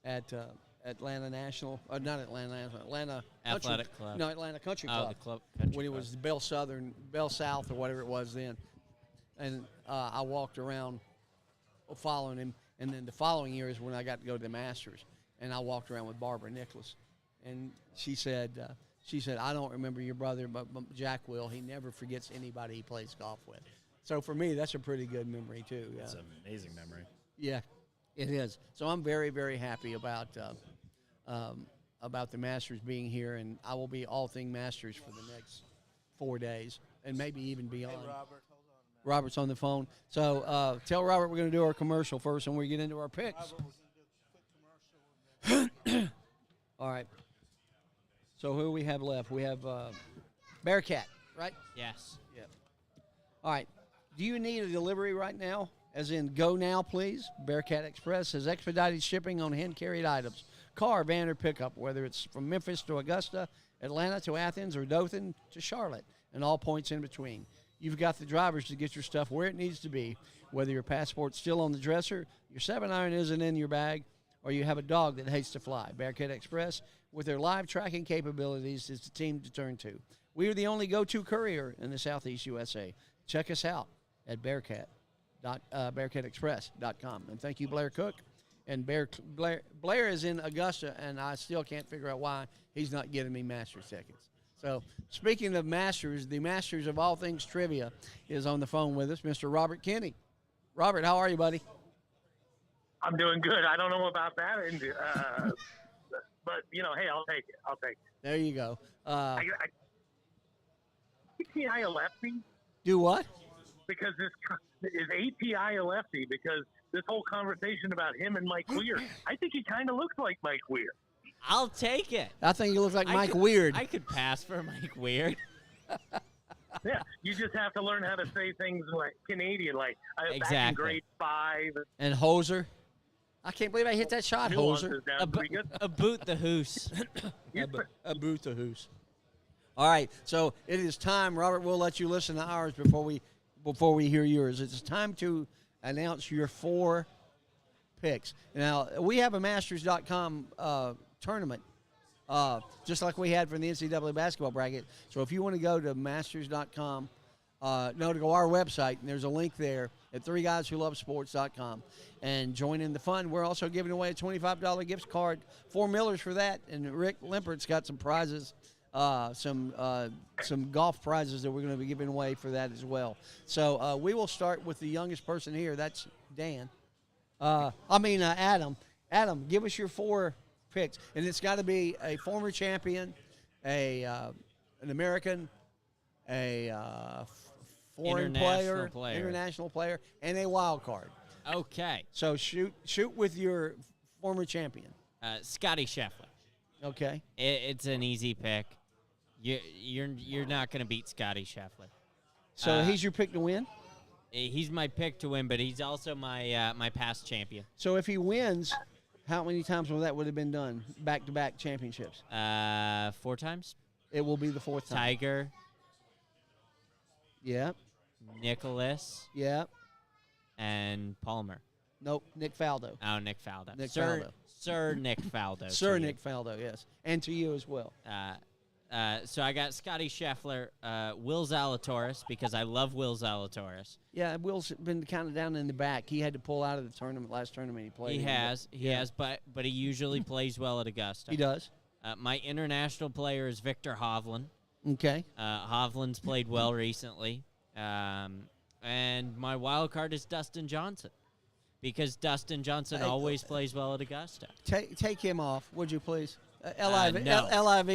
at Atlanta National. Not Atlanta National. Atlanta Athletic Country, Club. No, Atlanta Country Oh, Club. the club. Country When it club. was Bell South or whatever it was then. And I walked around following him. And then the following year is when I got to go to the Masters. And I walked around with Barbara Nicklaus. And she said, I don't remember your brother, but Jack will. He never forgets anybody he plays golf with. So for me, that's a pretty good memory, too. Yeah. That's an amazing memory. Yeah, it is. So I'm very, very happy about the Masters being here, and I will be all thing Masters for the next 4 days, and maybe even beyond. Hey, Robert, hold on a minute. Robert's on the phone. So tell Robert we're going to do our commercial first, and we get into our picks. Robert, we're going to do a quick commercial. All right. So who we have left? We have Bearcat, right? Yes. Yep. All right. Do you need a delivery right now? As in, go now, please. Bearcat Express has expedited shipping on hand-carried items. Car, van, or pickup, whether it's from Memphis to Augusta, Atlanta to Athens, or Dothan to Charlotte, and all points in between. You've got the drivers to get your stuff where it needs to be, whether your passport's still on the dresser, your 7-iron isn't in your bag, or you have a dog that hates to fly. Bearcat Express, with their live tracking capabilities, is the team to turn to. We are the only go-to courier in the Southeast USA. Check us out at bearcatexpress.com. And thank you, Blair Cook. And Blair is in Augusta, and I still can't figure out why he's not getting me Masters tickets. So speaking of Masters, the Masters of all things trivia is on the phone with us, Mr. Robert Kinney. Robert, how are you, buddy? I'm doing good. I don't know about that, but hey, I'll take it. There you go. API a lefty Do what? because this is API a lefty because this whole conversation about him and Mike Weir. I think he kind of looks like Mike Weir. I'll take it. I think you look like Mike could- Weird. I could pass for Mike Weird. Yeah, you just have to learn how to say things like Canadian, like back in Exactly. grade 5. And Hoser. I can't believe I hit that shot, Hoser. Nuances down pretty good. A boot the hoose. A boot to who's. All right, so it is time, Robert. We'll let you listen to ours before we hear yours. It's time to announce your 4 picks. Now, we have a Masters.com tournament, just like we had for the NCAA basketball bracket. So if you want to go to Masters.com, to go to our website, and there's a link there at 3guyswhoLoveSports.com, and join in the fun. We're also giving away a $25 gift card, 4 Millers for that, and Rick Limpert's got some prizes, some golf prizes that we're going to be giving away for that as well. So we will start with the youngest person here. That's Dan. Adam. Adam, give us your 4 picks, and it's got to be a former champion, an American, a foreign international player, and a wild card. Okay. So shoot with your former champion. Scotty Scheffler. Okay. It's an easy pick. You're not going to beat Scotty Scheffler. So he's your pick to win? He's my pick to win, but he's also my past champion. So if he wins, how many times would have been done? Back-to-back championships? 4 times. It will be the 4th time. Tiger. Yep. Nicholas. Yep. And Palmer. Nope. Nick Faldo. Oh, Nick Faldo. Faldo. Sir Nick Faldo. Sir Nick Faldo, yes. And to you as well. So I got Scotty Scheffler, Will Zalatoris, because I love Will Zalatoris. Yeah, Will's been kind of down in the back. He had to pull out of the last tournament he played. He has, but he usually plays well at Augusta. He does. My international player is Victor Hovland. Okay. Hovland's played well recently. And my wild card is Dustin Johnson, because Dustin Johnson always plays well at Augusta. Take him off, would you please? No. LIV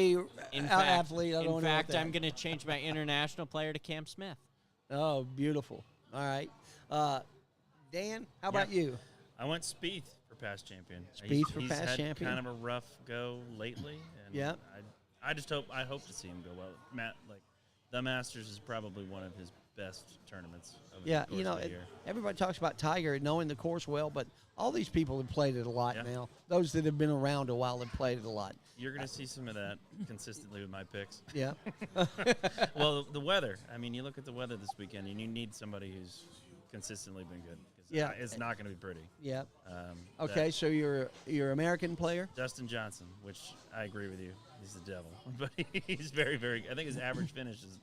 In athlete. In fact, I'm going to change my international player to Cam Smith. Oh, beautiful. All right. Dan, how about you? I went Spieth for past champion. Spieth for He's past had champion? kind of a rough go lately. And Yeah. I hope to see him go well. The Masters is probably one of his best tournaments over the course of the year. Everybody talks about Tiger knowing the course well, but all these people have played it a lot now. Those that have been around a while have played it a lot. You're going to see some of that consistently with my picks. Yeah. Well, the weather. I mean, you look at the weather this weekend, and you need somebody who's consistently been good. Yeah. It's not going to be pretty. Yeah. Okay, so you're American player? Dustin Johnson, which I agree with you. He's the devil. But he's very, very – I think his average finish is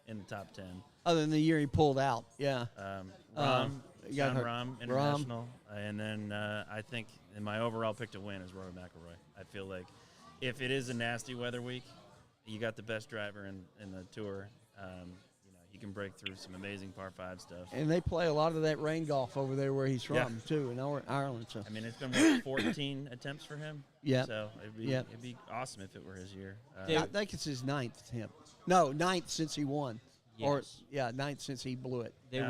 in the top 10. Other than the year he pulled out, yeah. Jon Rahm, international. And then I think in my overall pick to win is Rory McIlroy. I feel like if it is a nasty weather week, you got the best driver in the tour. He can break through some amazing par 5 stuff. And they play a lot of that rain golf over there where he's from, too, in Ireland. So. I mean, it's been 14 attempts for him. Yeah. So it'd be awesome if it were his year. I think it's his 9th attempt. No, 9th since he won. Yes. Or 9th since he blew it. They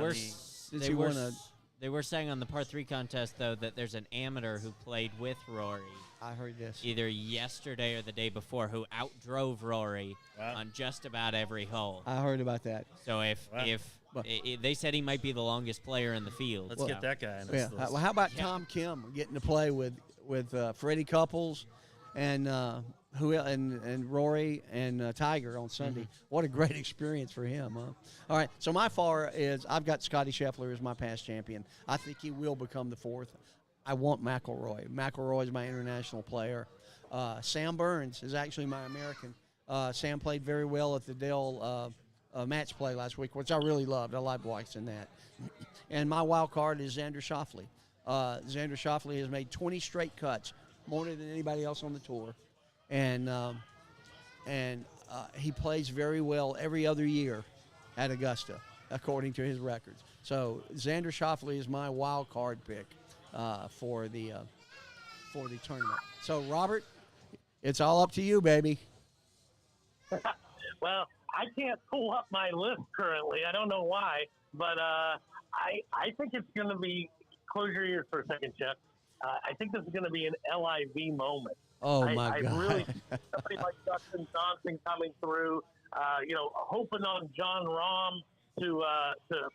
were saying on the par 3 contest, though, that there's an amateur who played with Rory. I heard this. Either yesterday or the day before, who outdrove Rory on just about every hole. I heard about that. So if they said he might be the longest player in the field. Let's get that guy in this list. Well, how about Tom Kim getting to play with Freddie Couples and Rory and Tiger on Sunday? What a great experience for him, huh? All right, so my I've got Scotty Scheffler as my past champion. I think he will become the 4th. I want McIlroy. McIlroy is my international player. Sam Burns is actually my American. Sam played very well at the Dell match play last week, which I really loved. I loved watching that. And my wild card is Xander Schauffele. Xander Schauffele has made 20 straight cuts, more than anybody else on the tour. And he plays very well every other year at Augusta, according to his records. So Xander Schauffele is my wild card pick for the tournament. So Robert, it's all up to you, baby. Well, I can't pull up my list currently. I don't know why, but I think it's going to be. Close your ears for a second, Jeff. I think this is going to be an LIV moment. Oh, my God. I really somebody like Dustin Johnson coming through, hoping on Jon Rahm to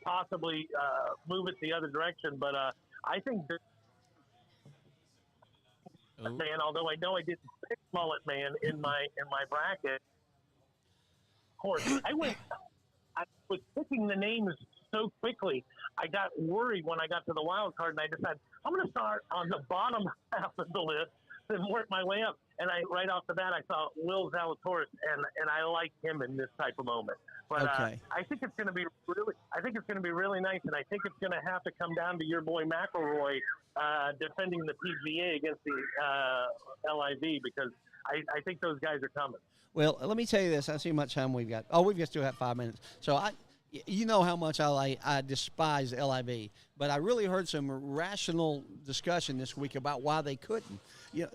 possibly move it the other direction. But I think that man, although I know I didn't pick Mullet Man in my bracket, of course, I was picking the names so quickly. I got worried when I got to the wild card, and I decided I'm going to start on the bottom half of the list and work my way up. And right off the bat, I saw Will Zalatoris, and I like him in this type of moment. But Okay. I think it's going to be really nice, and I think it's going to have to come down to your boy McIlroy defending the PGA against the LIV, because I think those guys are coming. Well, let me tell you this. I see how much time we've got. Oh, we've still have 5 minutes. So you know how much I despise LIV, but I really heard some rational discussion this week about why they couldn't.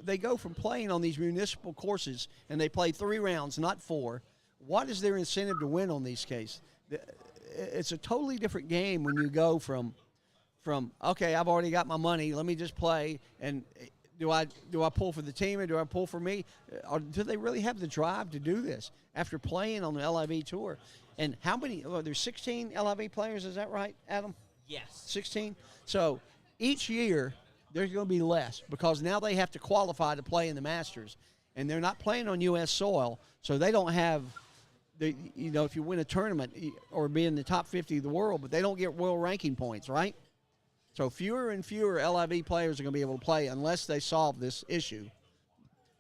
They go from playing on these municipal courses, and they play 3 rounds, not 4, what is their incentive to win on these cases? It's a totally different game when you go from okay, I've already got my money, let me just play, and do I pull for the team or do I pull for me? Or do they really have the drive to do this after playing on the LIV tour? And how many? There's 16 LIV players, is that right, Adam? Yes. 16. So each year there's going to be less because now they have to qualify to play in the Masters, and they're not playing on U.S. soil, so they don't have the, if you win a tournament or be in the top 50 of the world, but they don't get world ranking points, right? So fewer and fewer LIV players are going to be able to play unless they solve this issue.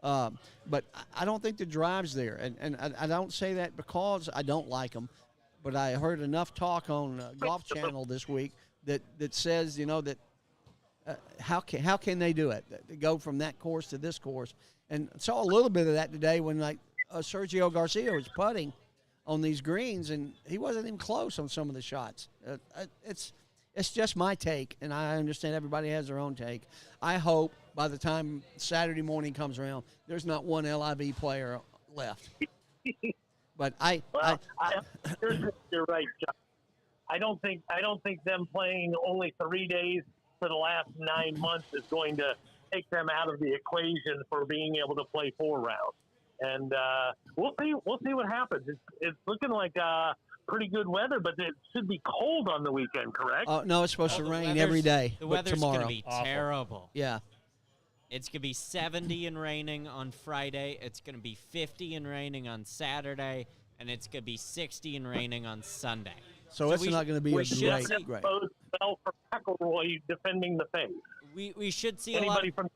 But I don't think the drive's there, and I don't say that because I don't like them, but I heard enough talk on Golf Channel this week that says, that how can they do it? They go from that course to this course, and saw a little bit of that today when Sergio Garcia was putting on these greens, and he wasn't even close on some of the shots. It's just my take, and I understand everybody has their own take. I hope by the time Saturday morning comes around, there's not one LIV player left. But you're right, John. I don't think them playing only 3 days for the last 9 months is going to take them out of the equation for being able to play 4 rounds. And we'll see what happens. It's looking like pretty good weather, but it should be cold on the weekend, correct? No, it's supposed to rain every day. The weather's tomorrow. going to be terrible. Yeah. It's going to be 70 and raining on Friday. It's going to be 50 and raining on Saturday. And it's going to be 60 and raining on Sunday. So it's not going to be a great. Well for McIlroy defending the faith. We should see Anybody a lot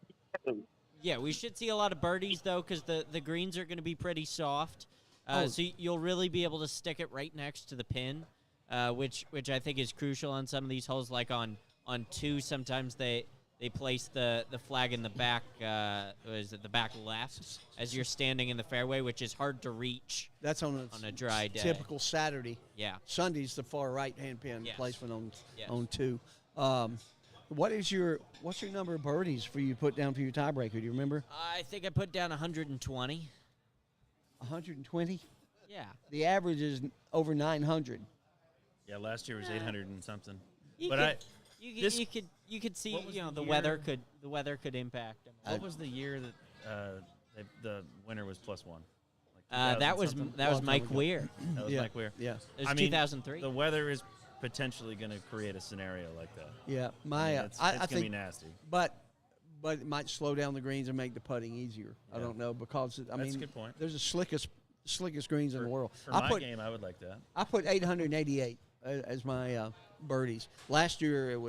from Yeah, we should see a lot of birdies, though, because the greens are going to be pretty soft. So you'll really be able to stick it right next to the pin, which I think is crucial on some of these holes. Like on 2, sometimes they place the flag in the back, the back left as you're standing in the fairway, which is hard to reach. That's on a dry day. Typical Saturday. Yeah. Sunday's the far right-hand pin placement on 2. What's your number of birdies for you to put down for your tiebreaker? Do you remember? I think I put down 120. 120? Yeah. The average is over 900. Yeah, last year was 800 and something. You could see the weather could impact them. What was the year that the winner was +1? That was Mike Weir. That was Mike Weir. Yeah. It was 2003. The weather is potentially going to create a scenario like that. Yeah, it's I going to think be nasty. But it might slow down the greens and make the putting easier. Yeah. I don't know because that's a good point. There's the slickest greens in the world. For my game, I would like that. I put 888 as my birdies. Last year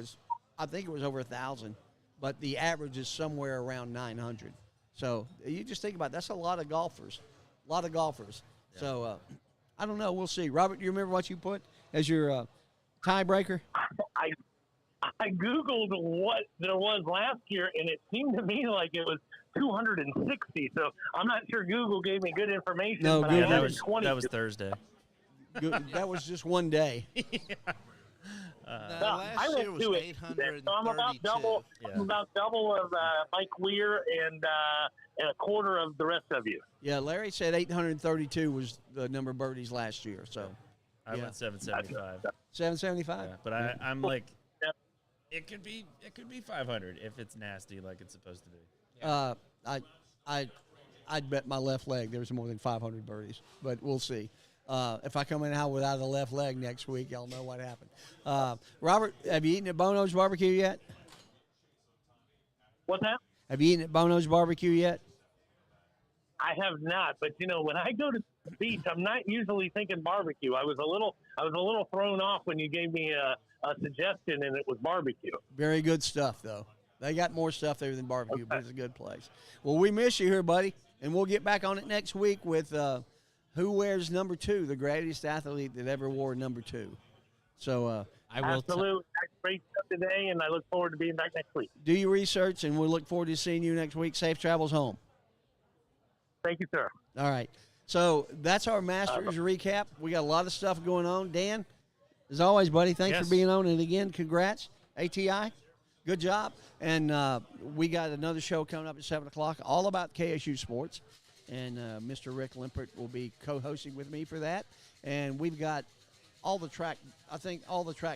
I think it was over 1,000, but the average is somewhere around 900. So you just think about it, that's a lot of golfers. Yeah. So I don't know. We'll see. Robert, do you remember what you put as your tiebreaker? I Googled what there was last year, and it seemed to me like it was 260. So I'm not sure Google gave me good information. No, but that was Thursday. That was just one day. Last year was 832. So I'm about double. Yeah. I'm about double of Mike Weir and a quarter of the rest of you. Yeah, Larry said 832 was the number of birdies last year. So I went 775. 775. Yeah, but I'm like, it could be 500 if it's nasty like it's supposed to be. I'd bet my left leg there's more than 500 birdies, but we'll see. If I come in out without a left leg next week, y'all know what happened. Robert, have you eaten at Bono's Barbecue yet? What's that? Have you eaten at Bono's Barbecue yet? I have not, but when I go to the beach, I'm not usually thinking barbecue. I was a little thrown off when you gave me a suggestion, and it was barbecue. Very good stuff, though. They got more stuff there than barbecue, but it's a good place. Well, we miss you here, buddy, and we'll get back on it next week with who wears number 2, the greatest athlete that ever wore number 2. So I will. Absolutely. Great stuff today, and I look forward to being back next week. Do your research, and we'll look forward to seeing you next week. Safe travels home. Thank you, sir. All right. So that's our Masters recap. We got a lot of stuff going on. Dan, as always, buddy, thanks for being on. And again, congrats, ATI. Good job. And we got another show coming up at 7 o'clock, all about KSU sports. and Mr. Rick Limpert will be co-hosting with me for that. And we've got all the track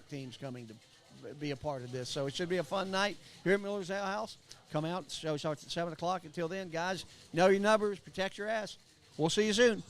teams coming to be a part of this. So it should be a fun night here at Miller's Ale House. Come out. The show starts at 7 o'clock. Until then, guys, know your numbers. Protect your ass. We'll see you soon.